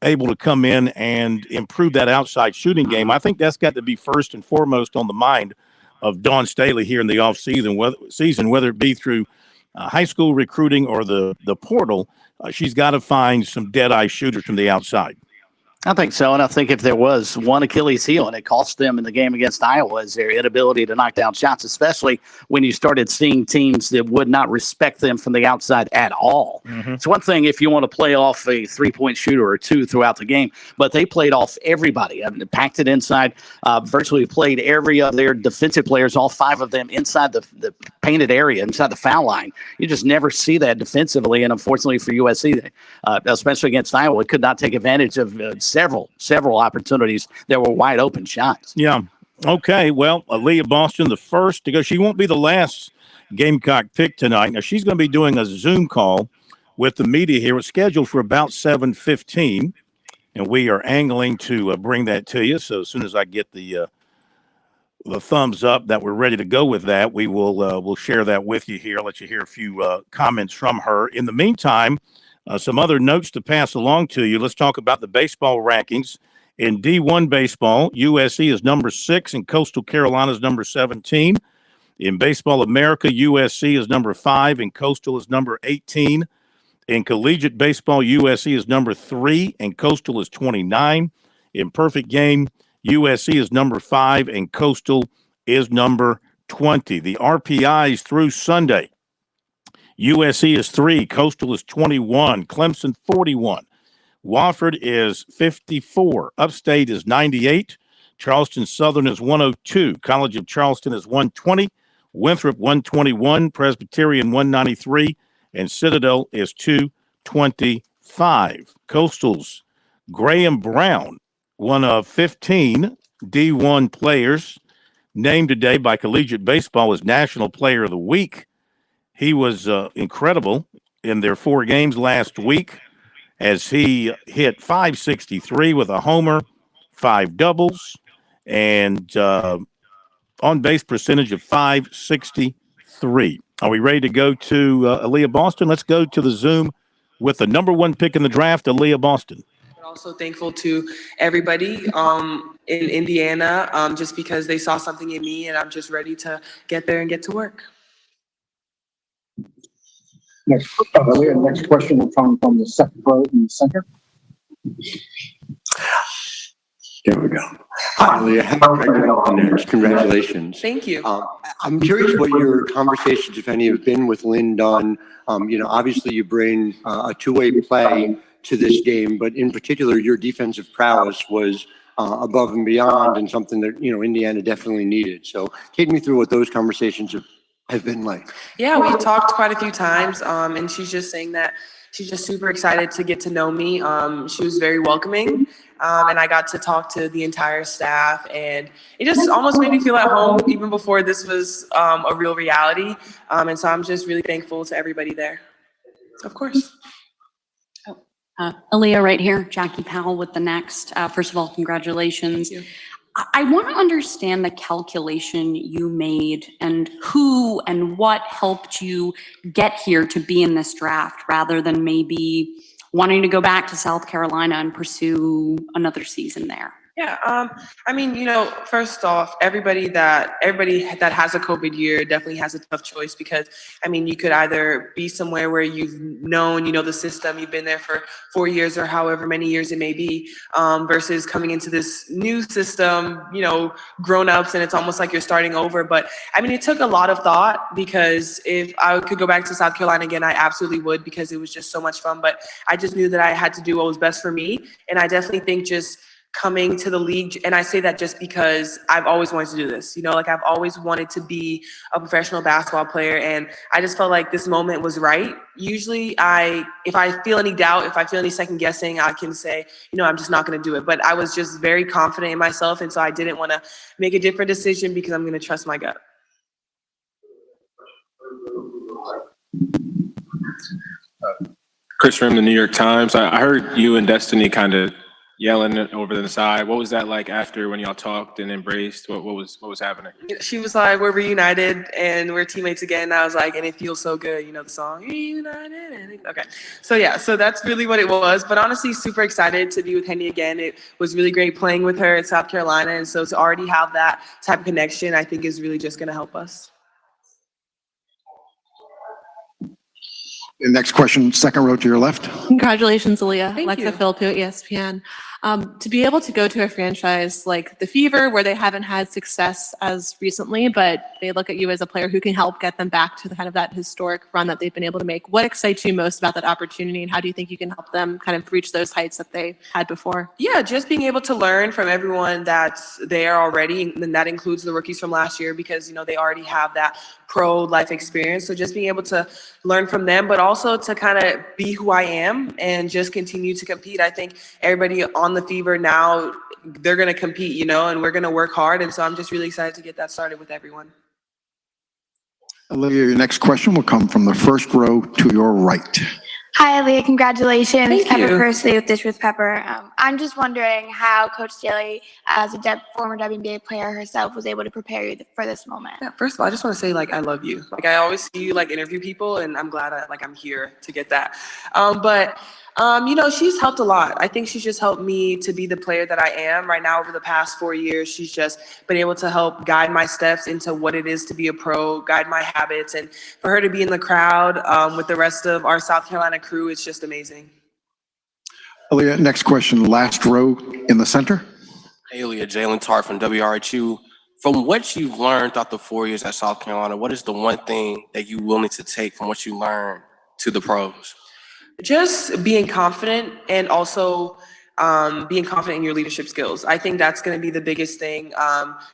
able to come in and improve that outside shooting game. I think that's got to be first and foremost on the mind of Dawn Staley here in the offseason, whether it be through high school recruiting or the portal. She's got to find some dead-eye shooters from the outside. I think so, and I think if there was one Achilles heel, and it cost them in the game against Iowa, is their inability to knock down shots, especially when you started seeing teams that would not respect them from the outside at all. Mm-hmm. It's one thing if you want to play off a three-point shooter or two throughout the game, but they played off everybody. Packed it inside, virtually played every of their defensive players, all 5 of them inside the painted area, inside the foul line. You just never see that defensively, and unfortunately for USC, especially against Iowa, could not take advantage of several opportunities that were wide open shots. Yeah. Okay. Well, Aaliyah Boston, the first to go. She won't be the last Gamecock pick tonight. Now, she's going to be doing a Zoom call with the media here. It's scheduled for about 7:15, and we are angling to bring that to you. So as soon as I get the thumbs up that we're ready to go with that, we will we'll share that with you here. I'll let you hear a few comments from her. In the meantime, some other notes to pass along to you. Let's talk about the baseball rankings. In D1 baseball, USC is number 6 and Coastal Carolina is number 17. In Baseball America, USC is number 5 and Coastal is number 18. In collegiate baseball, USC is number 3 and Coastal is 29. In perfect game, USC is number 5 and Coastal is number 20. The RPIs through Sunday. USC is 3, Coastal is 21, Clemson 41, Wofford is 54, Upstate is 98, Charleston Southern is 102, College of Charleston is 120, Winthrop 121, Presbyterian 193, and Citadel is 225. Coastal's Graham Brown, one of 15 D1 players named today by Collegiate Baseball as National Player of the Week. He was incredible in their 4 games last week as he hit .563 with a homer, 5 doubles, and on-base percentage of .563. Are we ready to go to Aaliyah Boston? Let's go to the Zoom with the number 1 pick in the draft, Aaliyah Boston. Also thankful to everybody in Indiana just because they saw something in me, and I'm just ready to get there and get to work. Next question will come from the second row in the center. There we go. Hi, Leah. Congratulations. Thank you. I'm curious what your conversations, if any, have been with Lynn Dunn. Obviously you bring a two-way play to this game, but in particular, your defensive prowess was above and beyond and something that, Indiana definitely needed. So take me through what those conversations have been like. Yeah, we talked quite a few times, and she's just saying that she's just super excited to get to know me. She was very welcoming, and I got to talk to the entire staff, and it just almost made me feel at home even before this was a real reality. And so I'm just really thankful to everybody there. Of course. Aaliyah right here, Jackie Powell with the Next. First of all, congratulations. I want to understand the calculation you made and who and what helped you get here to be in this draft rather than maybe wanting to go back to South Carolina and pursue another season there. Yeah, I mean, first off, everybody that has a COVID year definitely has a tough choice because, I mean, you could either be somewhere where you've known, the system, you've been there for 4 years or however many years it may be, versus coming into this new system, grown-ups, and it's almost like you're starting over. But, I mean, it took a lot of thought because if I could go back to South Carolina again, I absolutely would because it was just so much fun. But I just knew that I had to do what was best for me, and I definitely think just coming to the league, and I say that just because I've always wanted to do this, I've always wanted to be a professional basketball player, and I just felt like this moment was right. Usually if I feel any doubt, if I feel any second guessing, I can say, I'm just not going to do it. But I was just very confident in myself, and so I didn't want to make a different decision because I'm going to trust my gut. Chris Rim, the New York Times. I heard you and Destiny kind of yelling over the side. What was that like after when y'all talked and embraced? What was happening? She was like, we're reunited and we're teammates again. And I was like, and it feels so good, the song, reunited. Okay. So that's really what it was. But honestly, super excited to be with Henny again. It was really great playing with her at South Carolina. And so to already have that type of connection, I think is really just going to help us. The next question, second row to your left. Congratulations, Aaliyah. Thank Alexa you. Philippou, ESPN. To be able to go to a franchise like the Fever, where they haven't had success as recently, but they look at you as a player who can help get them back to kind of that historic run that they've been able to make. What excites you most about that opportunity, and how do you think you can help them kind of reach those heights that they had before? Yeah, just being able to learn from everyone that's there already, and that includes the rookies from last year because, they already have that pro life experience. So just being able to learn from them, but also to kind of be who I am and just continue to compete. I think everybody on the Fever now, they're going to compete, and we're going to work hard. And so I'm just really excited to get that started with everyone. Olivia, your next question will come from the first row to your right. Hi, Aaliyah. Congratulations. Thank Pepper you. Pursley with Dish with Pepper. I'm just wondering how Coach Daly, as a former WNBA player herself, was able to prepare you for this moment. Yeah, first of all, I just want to say, I love you. I always see you, interview people, and I'm glad I'm here to get that. But she's helped a lot. I think she's just helped me to be the player that I am right now over the past 4 years. She's just been able to help guide my steps into what it is to be a pro, guide my habits, and for her to be in the crowd with the rest of our South Carolina crew, it's just amazing. Aaliyah, next question, last row in the center. Hey, Aaliyah, Jalen Tart from WRHU. From what you've learned throughout the 4 years at South Carolina, what is the one thing that you're willing to take from what you learned to the pros? Just being confident and also being confident in your leadership skills. I think that's going to be the biggest thing,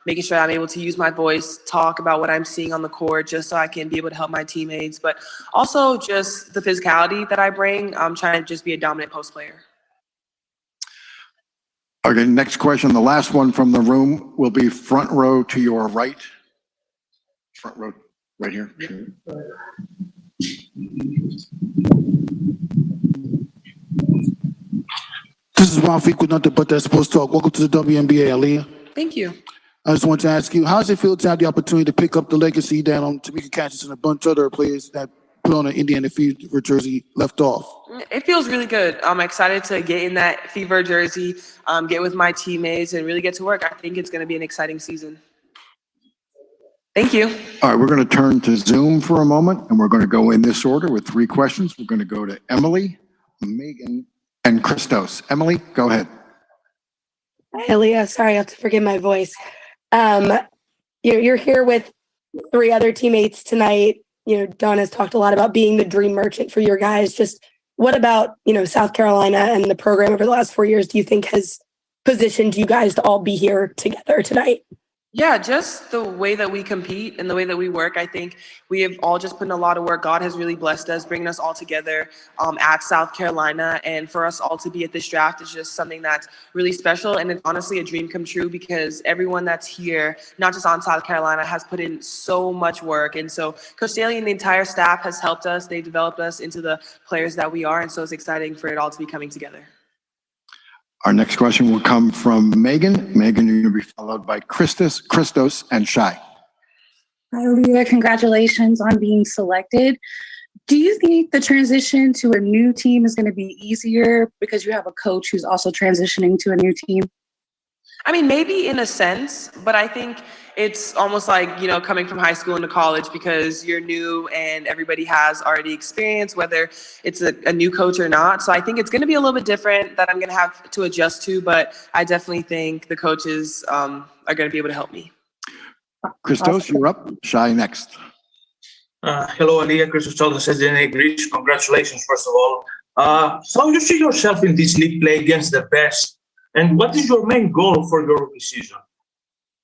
making sure I'm able to use my voice, talk about what I'm seeing on the court just so I can be able to help my teammates, but also just the physicality that I bring. I'm trying to just be a dominant post player. Okay, next question, the last one from the room will be front row to your right. Front row, right here. This is Ron Feek with nothing but that sports talk. Welcome to the WNBA, Aaliyah. Thank you. I just want to ask you, how does it feel to have the opportunity to pick up the legacy that Tamika Catchings and a bunch of other players that put on an Indiana Fever jersey left off? It feels really good. I'm excited to get in that Fever jersey, get with my teammates, and really get to work. I think it's going to be an exciting season. Thank you. All right, we're going to turn to Zoom for a moment, and we're going to go in this order with 3 questions. We're going to go to Emily, Megan, and Christos. Emily, go ahead. Hi, Leah. Sorry, I have to forgive my voice. You're here with 3 other teammates tonight. Dawn has talked a lot about being the dream merchant for your guys. Just what about, South Carolina and the program over the last 4 years do you think has positioned you guys to all be here together tonight? Yeah, just the way that we compete and the way that we work. I think we have all just put in a lot of work. God has really blessed us, bringing us all together at South Carolina. And for us all to be at this draft is just something that's really special. And it's honestly a dream come true because everyone that's here, not just on South Carolina, has put in so much work. And so Coach Daly and the entire staff has helped us. They developed us into the players that we are. And so it's exciting for it all to be coming together. Our next question will come from Megan. Megan, you're going to be followed by Christos, and Shai. Hi, Leah. Congratulations on being selected. Do you think the transition to a new team is going to be easier because you have a coach who's also transitioning to a new team? I mean, maybe in a sense, but I think it's almost like, coming from high school into college because you're new and everybody has already experience, whether it's a new coach or not. So I think it's going to be a little bit different that I'm going to have to adjust to, but I definitely think the coaches are going to be able to help me. Christos, you're up. Shai next. Hello, Aliyah. Christos SDNA Greece. Congratulations, first of all. How you see yourself in this league play against the best? And what is your main goal for your rookie season?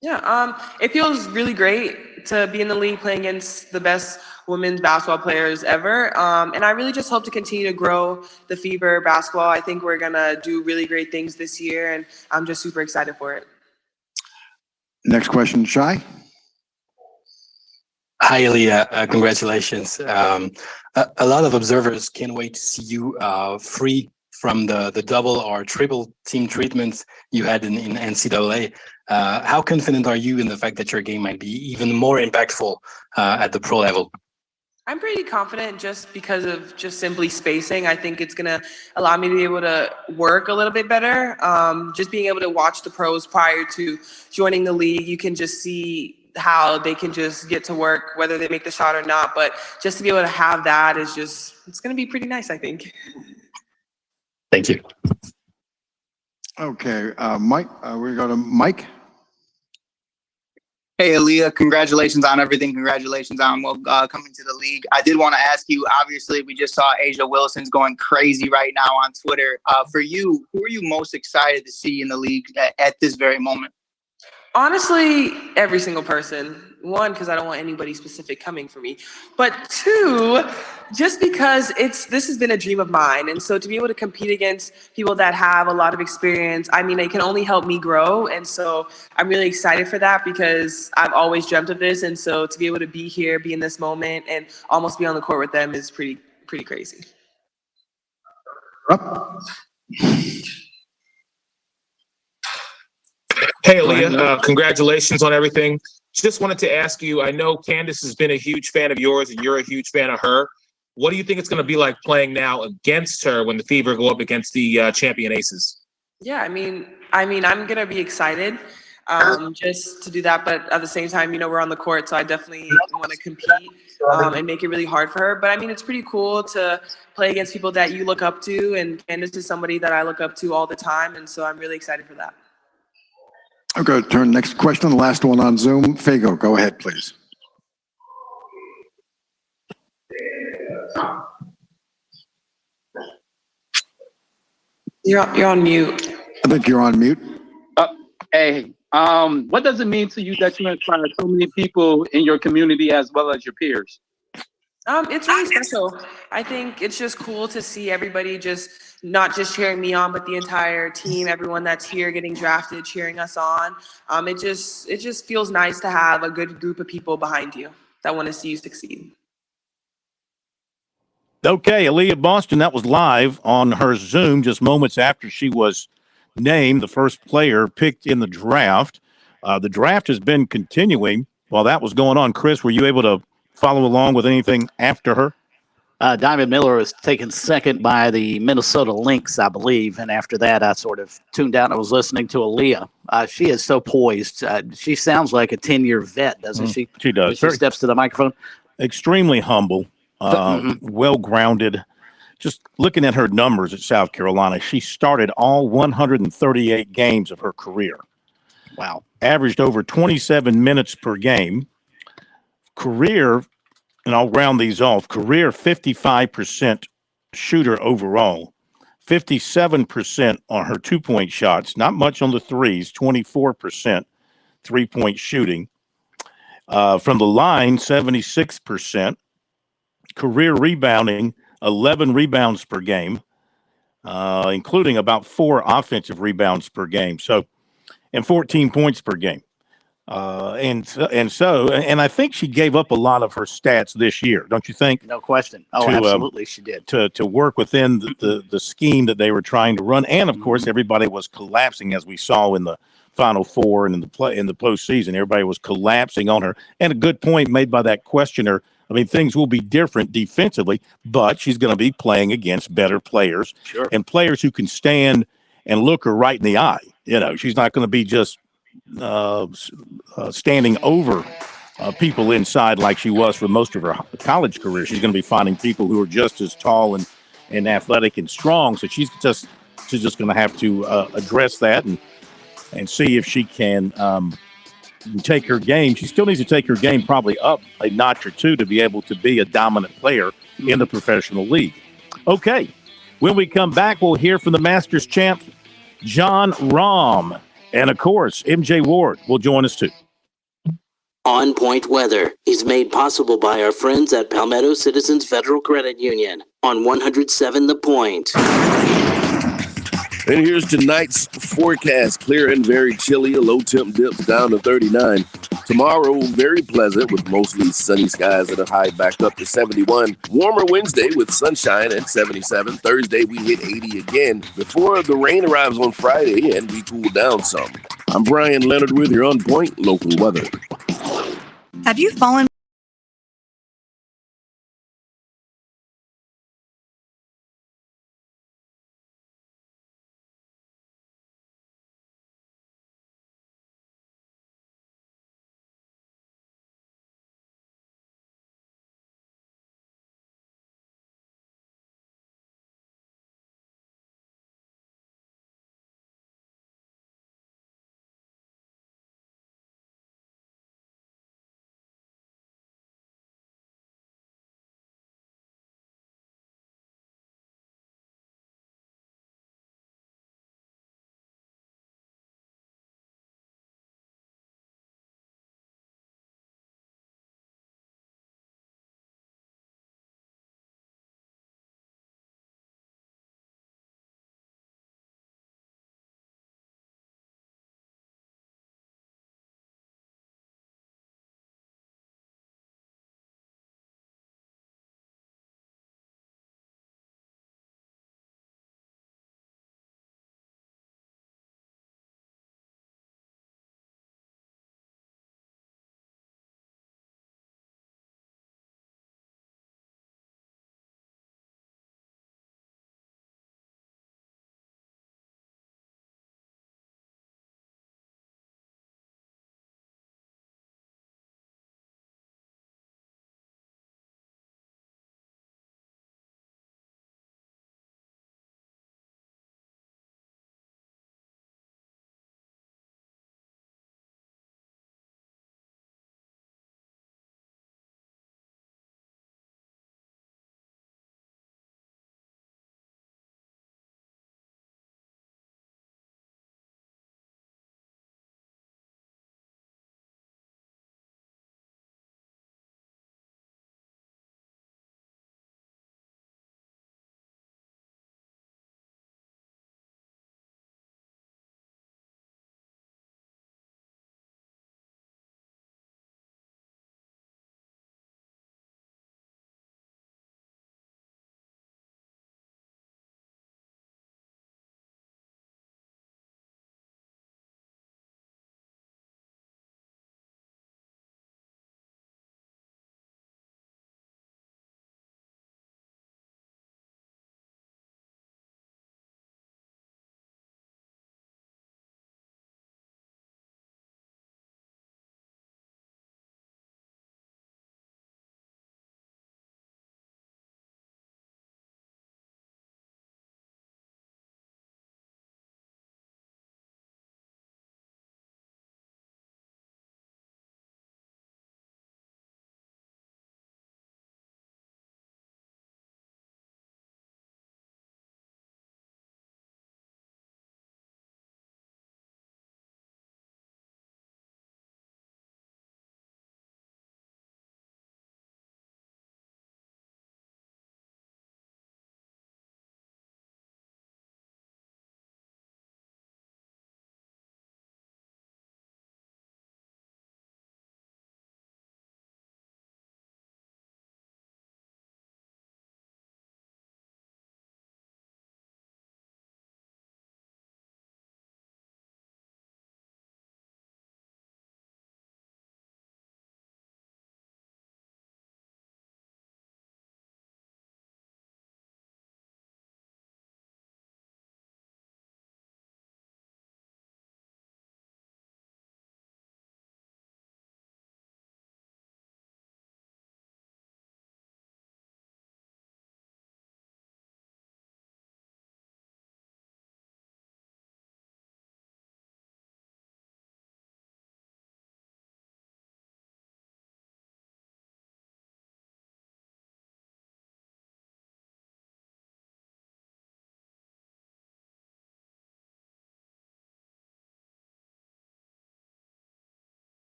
Yeah, it feels really great to be in the league playing against the best women's basketball players ever. And I really just hope to continue to grow the Fever basketball. I think we're going to do really great things this year, and I'm just super excited for it. Next question, Shai. Hi, Aliyah. Congratulations. A lot of observers can't wait to see you free from the double or triple team treatments you had in NCAA. How confident are you in the fact that your game might be even more impactful at the pro level? I'm pretty confident just because of just simply spacing. I think it's going to allow me to be able to work a little bit better. Just being able to watch the pros prior to joining the league, you can just see how they can just get to work, whether they make the shot or not. But just to be able to have that is just, it's going to be pretty nice, I think. Thank you. Okay, Mike, we're going to Mike. Hey, Aliyah, congratulations on everything. Congratulations on coming to the league. I did want to ask you, obviously, we just saw Asia Wilson's going crazy right now on Twitter. For you, who are you most excited to see in the league at this very moment? Honestly, every single person. One, because I don't want anybody specific coming for me. But two, just because this has been a dream of mine. And so to be able to compete against people that have a lot of experience, I mean, it can only help me grow. And so I'm really excited for that because I've always dreamt of this. And so to be able to be here, be in this moment, and almost be on the court with them is pretty crazy. Hey, Aliyah, congratulations on everything. Just wanted to ask you, I know Candace has been a huge fan of yours and you're a huge fan of her. What do you think it's going to be like playing now against her when the Fever go up against the champion Aces? Yeah, I mean, I'm going to be excited just to do that. But at the same time, we're on the court, so I definitely want to compete and make it really hard for her. But I mean, it's pretty cool to play against people that you look up to. And Candace is somebody that I look up to all the time. And so I'm really excited for that. Okay, turn next question, the last one on Zoom. Fago, go ahead, please. You're on mute. I think you're on mute. Hey, what does it mean to you that you inspire so many people in your community as well as your peers? It's really special. I think it's just cool to see everybody just not just cheering me on, but the entire team, everyone that's here getting drafted, cheering us on. It just feels nice to have a good group of people behind you that want to see you succeed. Okay, Aaliyah Boston, that was live on her Zoom just moments after she was named the first player picked in the draft. The draft has been continuing while that was going on. Chris, were you able to follow along with anything after her? Diamond Miller was taken second by the Minnesota Lynx, I believe. And after that, I sort of tuned out and was listening to Aaliyah. She is so poised. She sounds like a 10-year vet, doesn't she? She does. She steps to the microphone. Extremely humble, well-grounded. Just looking at her numbers at South Carolina, she started all 138 games of her career. Wow. Averaged over 27 minutes per game. Career, and I'll round these off, career 55% shooter overall, 57% on her two-point shots, not much on the threes, 24% three-point shooting. From the line, 76%. Career rebounding, 11 rebounds per game, including about 4 offensive rebounds per game. So, and 14 points per game. And I think she gave up a lot of her stats this year, don't you think? No question. Oh, absolutely, she did. To work within the scheme that they were trying to run, and of course, everybody was collapsing as we saw in the Final Four and in the postseason. Everybody was collapsing on her, and a good point made by that questioner. I mean, things will be different defensively, but she's going to be playing against better players and players who can stand and look her right in the eye. You know, she's not going to be just standing over people inside like she was for most of her college career. She's going to be finding people who are just as tall and athletic and strong. So she's just going to have to address that and see if she can take her game. She still needs to take her game probably up a notch or two to be able to be a dominant player in the professional league. Okay, when we come back, we'll hear from the Masters champ, John Rahm. And, of course, MJ Ward will join us, too. On Point Weather is made possible by our friends at Palmetto Citizens Federal Credit Union on 107 The Point. And here's tonight's forecast. Clear and very chilly. A low temp dips down to 39. Tomorrow, very pleasant with mostly sunny skies and a high back up to 71. Warmer Wednesday with sunshine at 77. Thursday, we hit 80 again before the rain arrives on Friday and we cool down some. I'm Brian Leonard with your On Point local weather. Have you fallen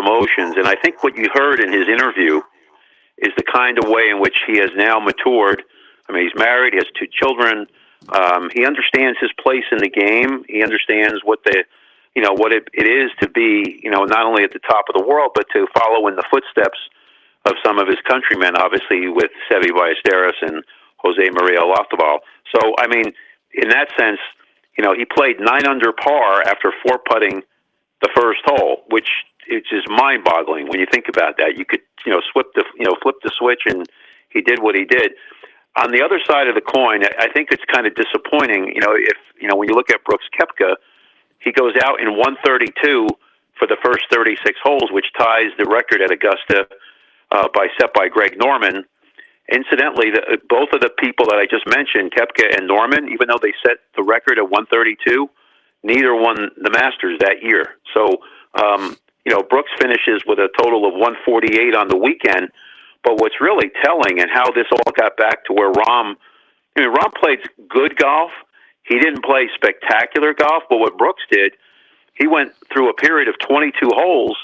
emotions. And I think what you heard in his interview is the kind of way in which he has now matured. I mean, he's married, he has 2 children. He understands his place in the game. He understands what what it is to be, not only at the top of the world, but to follow in the footsteps of some of his countrymen, obviously with Seve Ballesteros and Jose Maria Olazabal. So, I mean, in that sense, he played 9 under par after 4-putting the first hole, which is just mind-boggling when you think about that. You could, flip the switch, and he did what he did. On the other side of the coin, I think it's kind of disappointing. When you look at Brooks Koepka, he goes out in 132 for the first 36 holes, which ties the record at Augusta set by Greg Norman. Incidentally, both of the people that I just mentioned, Koepka and Norman, even though they set the record at 132, neither won the Masters that year. So, Brooks finishes with a total of 148 on the weekend. But what's really telling, and how this all got back to where Rahm played good golf. He didn't play spectacular golf, but what Brooks did, he went through a period of 22 holes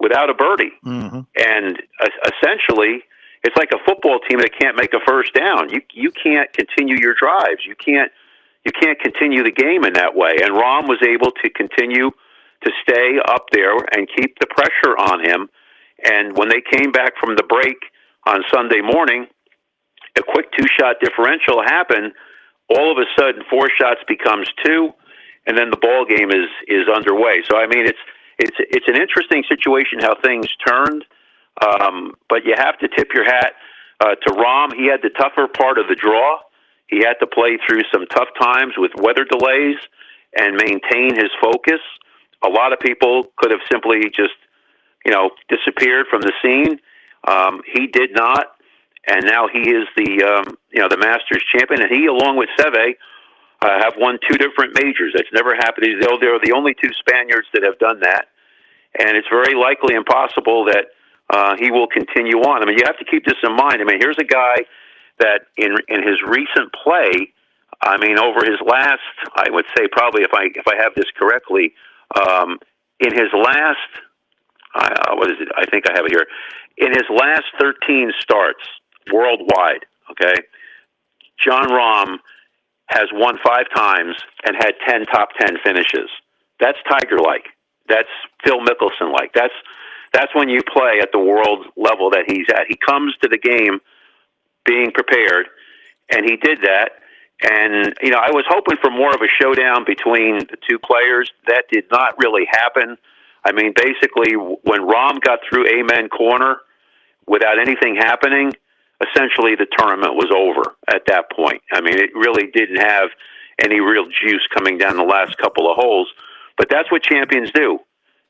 without a birdie. Mm-hmm. And essentially, it's like a football team that can't make a first down. You can't continue your drives. You can't continue the game in that way. And Rahm was able to continue to stay up there and keep the pressure on him. And when they came back from the break on Sunday morning, a quick 2-shot differential happened. All of a sudden, 4 shots becomes 2, and then the ball game is underway. So I mean, it's an interesting situation how things turned. But you have to tip your hat to Rahm. He had the tougher part of the draw. He had to play through some tough times with weather delays and maintain his focus. A lot of people could have simply just disappeared from the scene. He did not, and now he is the Masters champion. And he, along with Seve, have won 2 different majors. That's never happened. They're the only 2 Spaniards that have done that, and it's very likely and possible that he will continue on. I mean, you have to keep this in mind. I mean, here's a guy that in his recent play, I mean, over his last, I would say probably if I have this correctly, in his last. What is it? I think I have it here. In his last 13 starts worldwide, okay, Jon Rahm has won 5 times and had 10 top 10 finishes. That's Tiger-like. That's Phil Mickelson-like. That's when you play at the world level that he's at. He comes to the game being prepared, and he did that. And, I was hoping for more of a showdown between the 2 players. That did not really happen. I mean, basically, when Rahm got through Amen Corner without anything happening, essentially the tournament was over at that point. I mean, it really didn't have any real juice coming down the last couple of holes. But that's what champions do.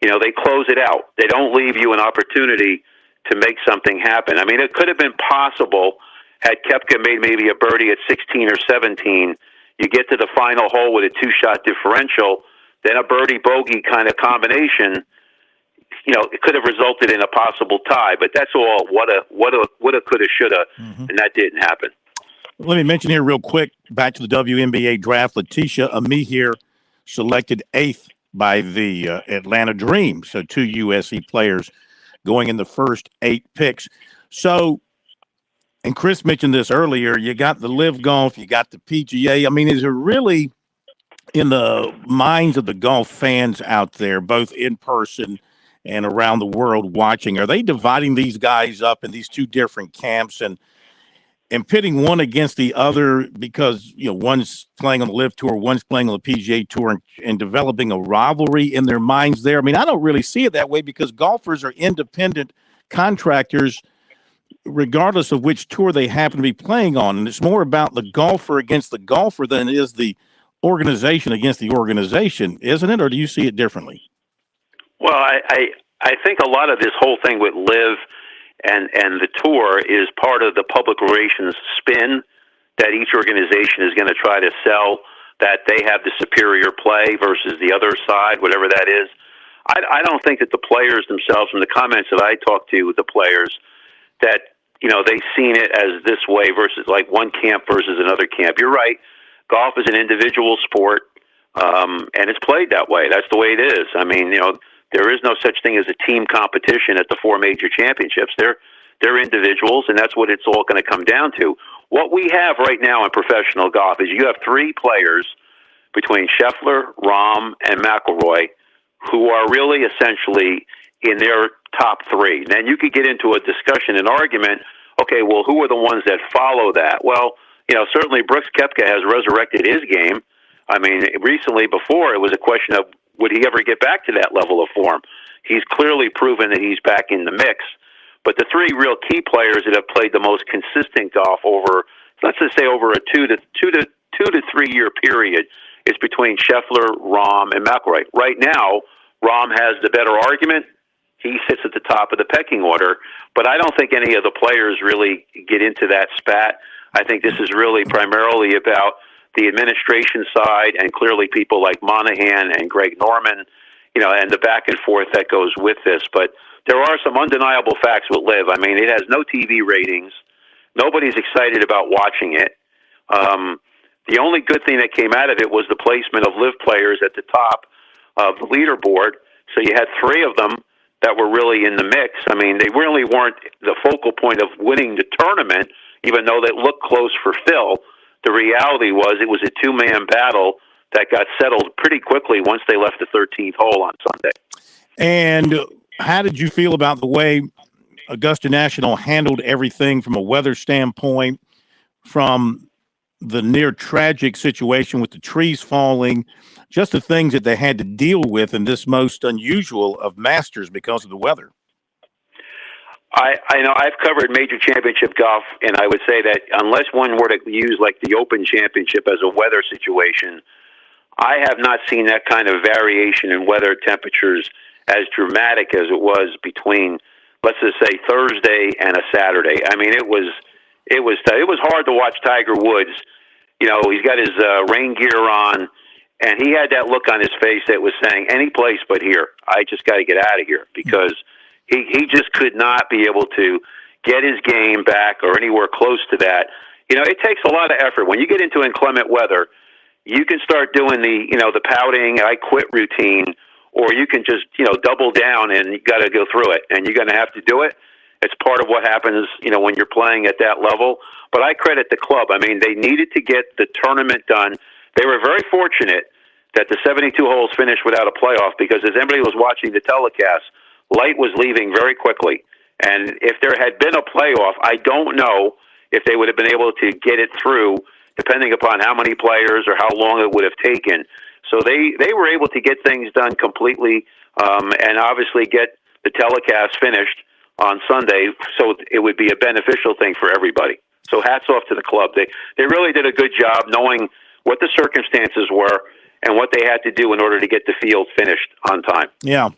They close it out. They don't leave you an opportunity to make something happen. I mean, it could have been possible had Koepka made maybe a birdie at 16 or 17. You get to the final hole with a 2-shot differential, then a birdie-bogey kind of combination, it could have resulted in a possible tie. But that's all woulda, coulda, shoulda, and that didn't happen. Let me mention here real quick, back to the WNBA draft, Letitia Amihir selected 8th by the Atlanta Dream. So 2 USC players going in the first 8 picks. So, and Chris mentioned this earlier, you got the LIV Golf, you got the PGA. I mean, is it really in the minds of the golf fans out there, both in person and around the world watching, are they dividing these guys up in these 2 different camps and pitting one against the other because, one's playing on the LIV Tour, one's playing on the PGA Tour, and developing a rivalry in their minds there? I mean, I don't really see it that way because golfers are independent contractors regardless of which tour they happen to be playing on. And it's more about the golfer against the golfer than it is the organization against the organization, isn't it? Or do you see it differently? Well, I think a lot of this whole thing with LIV and the tour is part of the public relations spin that each organization is going to try to sell, that they have the superior play versus the other side, whatever that is. I don't think that the players themselves, from the comments that I talked to with the players, that they've seen it as this way versus like one camp versus another camp. You're right. Golf is an individual sport, and it's played that way. That's the way it is. I mean, There is no such thing as a team competition at the 4 major championships. They're individuals, and that's what it's all going to come down to. What we have right now in professional golf is you have 3 players between Scheffler, Rahm, and McIlroy who are really essentially in their top 3. Then you could get into a discussion, an argument, okay, well, who are the ones that follow that? Well, certainly Brooks Koepka has resurrected his game. I mean, recently before it was a question of would he ever get back to that level of form? He's clearly proven that he's back in the mix. But the 3 real key players that have played the most consistent golf over, let's just say over a 2 to 3 year period, is between Scheffler, Rahm, and McIlroy. Right now, Rahm has the better argument. He sits at the top of the pecking order, but I don't think any of the players really get into that spat. I think this is really primarily about the administration side and clearly people like Monahan and Greg Norman, and the back and forth that goes with this. But there are some undeniable facts with LIV. I mean, it has no TV ratings. Nobody's excited about watching it. The only good thing that came out of it was the placement of LIV players at the top of the leaderboard. So you had 3 of them that were really in the mix. I mean, they really weren't the focal point of winning the tournament, even though they looked close for Phil. The reality was it was a 2-man battle that got settled pretty quickly once they left the 13th hole on Sunday. And how did you feel about the way Augusta National handled everything from a weather standpoint, from the near tragic situation with the trees falling, just the things that they had to deal with in this most unusual of Masters because of the weather? I know I've covered major championship golf, and I would say that unless one were to use like the Open Championship as a weather situation, I have not seen that kind of variation in weather temperatures as dramatic as it was between, let's just say, Thursday and a Saturday. I mean, it was hard to watch Tiger Woods. He's got his rain gear on, and he had that look on his face that was saying, any place but here. I just got to get out of here, because he just could not be able to get his game back or anywhere close to that. It takes a lot of effort. When you get into inclement weather, you can start doing the pouting, I quit routine, or you can just, double down and you got to go through it, and you're going to have to do it. It's part of what happens, when you're playing at that level. But I credit the club. I mean, they needed to get the tournament done. They were very fortunate that the 72 holes finished without a playoff, because as anybody was watching the telecast, light was leaving very quickly. And if there had been a playoff, I don't know if they would have been able to get it through, depending upon how many players or how long it would have taken. So they were able to get things done completely, and obviously get the telecast finished on Sunday, so it would be a beneficial thing for everybody. So hats off to the club. They really did a good job knowing what the circumstances were and what they had to do in order to get the field finished on time. Yeah.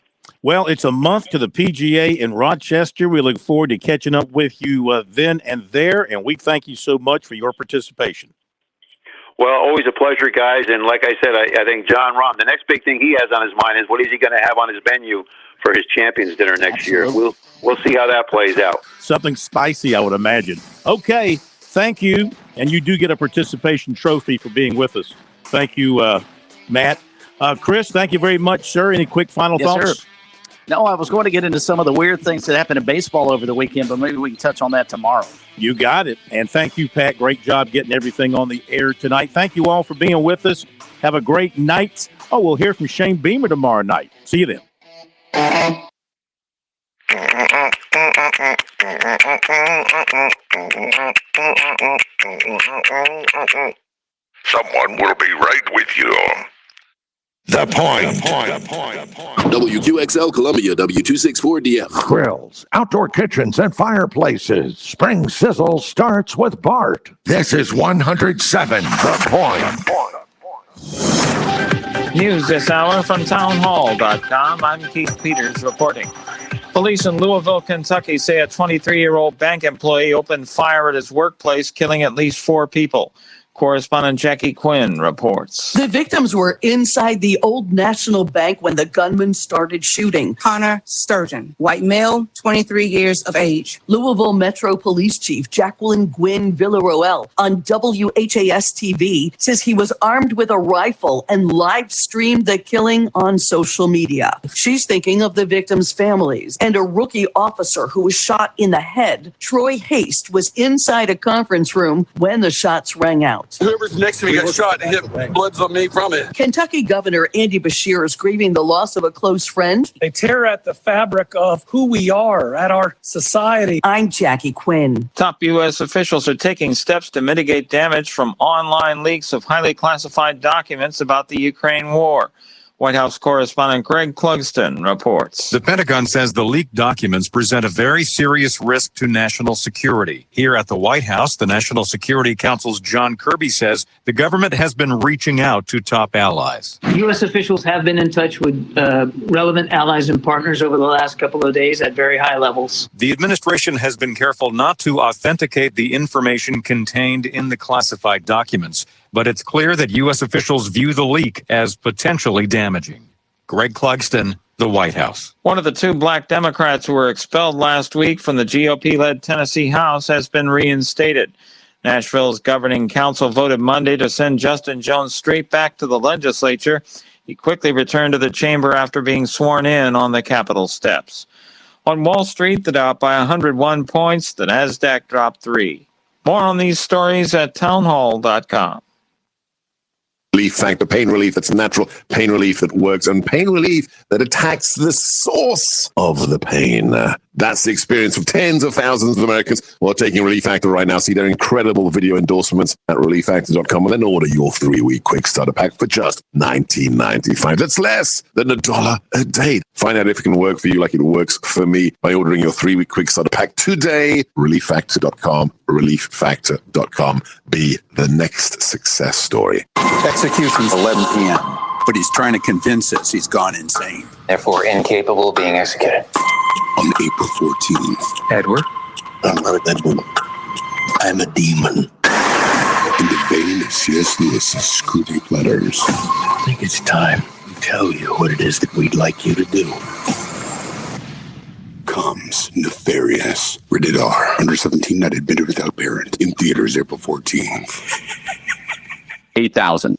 Well, it's a month to the PGA in Rochester. We look forward to catching up with you then and there, and we thank you so much for your participation. Well, always a pleasure, guys. And like I said, I think John Rahm, the next big thing he has on his mind is what is he going to have on his menu for his Champions Dinner next year. We'll see how that plays out. Something spicy, I would imagine. Okay, thank you. And you do get a participation trophy for being with us. Thank you, Matt. Chris, thank you very much, sir. Any quick final thoughts? Sir. No, I was going to get into some of the weird things that happened in baseball over the weekend, but maybe we can touch on that tomorrow. You got it. And thank you, Pat. Great job getting everything on the air tonight. Thank you all for being with us. Have a great night. Oh, we'll hear from Shane Beamer tomorrow night. See you then. Someone will be right with you. The Point. WQXL Columbia, W264DF. Grills, outdoor kitchens, and fireplaces. Spring Sizzle starts with Bart. This is 107 The Point. News this hour from townhall.com. I'm Keith Peters reporting. Police in Louisville, Kentucky say a 23-year-old bank employee opened fire at his workplace, killing at least 4 people. Correspondent Jackie Quinn reports. The victims were inside the Old National Bank when the gunman started shooting. Connor Sturgeon, white male, 23 years of age. Louisville Metro Police Chief Jacqueline Gwynn Villaroel on WHAS TV says he was armed with a rifle and live streamed the killing on social media. She's thinking of the victims' families and a rookie officer who was shot in the head. Troy Haste was inside a conference room when the shots rang out. Whoever's next to me got shot and hit blood's on me from it. Kentucky Governor Andy Beshear is grieving the loss of a close friend. They tear at the fabric of who we are, at our society. I'm Jackie Quinn. Top U.S. officials are taking steps to mitigate damage from online leaks of highly classified documents about the Ukraine war. White House correspondent Greg Clugston reports. The Pentagon says the leaked documents present a very serious risk to national security. Here at the White House, the National Security Council's John Kirby says the government has been reaching out to top allies. U.S. officials have been in touch with relevant allies and partners over the last couple of days at very high levels. The administration has been careful not to authenticate the information contained in the classified documents, but it's clear that U.S. officials view the leak as potentially damaging. Greg Clugston, the White House. One of the two black Democrats who were expelled last week from the GOP-led Tennessee House has been reinstated. Nashville's governing council voted Monday to send Justin Jones straight back to the legislature. He quickly returned to the chamber after being sworn in on the Capitol steps. On Wall Street, the Dow up by 101 points. The Nasdaq dropped 3. More on these stories at townhall.com. Relief Factor, pain relief that's natural, pain relief that works, and pain relief that attacks the source of the pain. That's the experience of tens of thousands of Americans who are taking Relief Factor right now. See their incredible video endorsements at relieffactor.com and then order your 3-week quick starter pack for just $19.95. That's less than $1 a day. Find out if it can work for you like it works for me by ordering your 3-week quick starter pack today. Relieffactor.com, relieffactor.com. Be the next success story. Execution's 11 p.m., but he's trying to convince us he's gone insane. Therefore incapable of being executed. On April 14th. Edward? I'm not an Edward. I'm a demon. In the vein of C.S. Lewis's Screwtape Letters. I think it's time to tell you what it is that we'd like you to do. Comes Nefarious. Rated R. Under 17, not admitted without parent. In theaters April 14th. 8,000.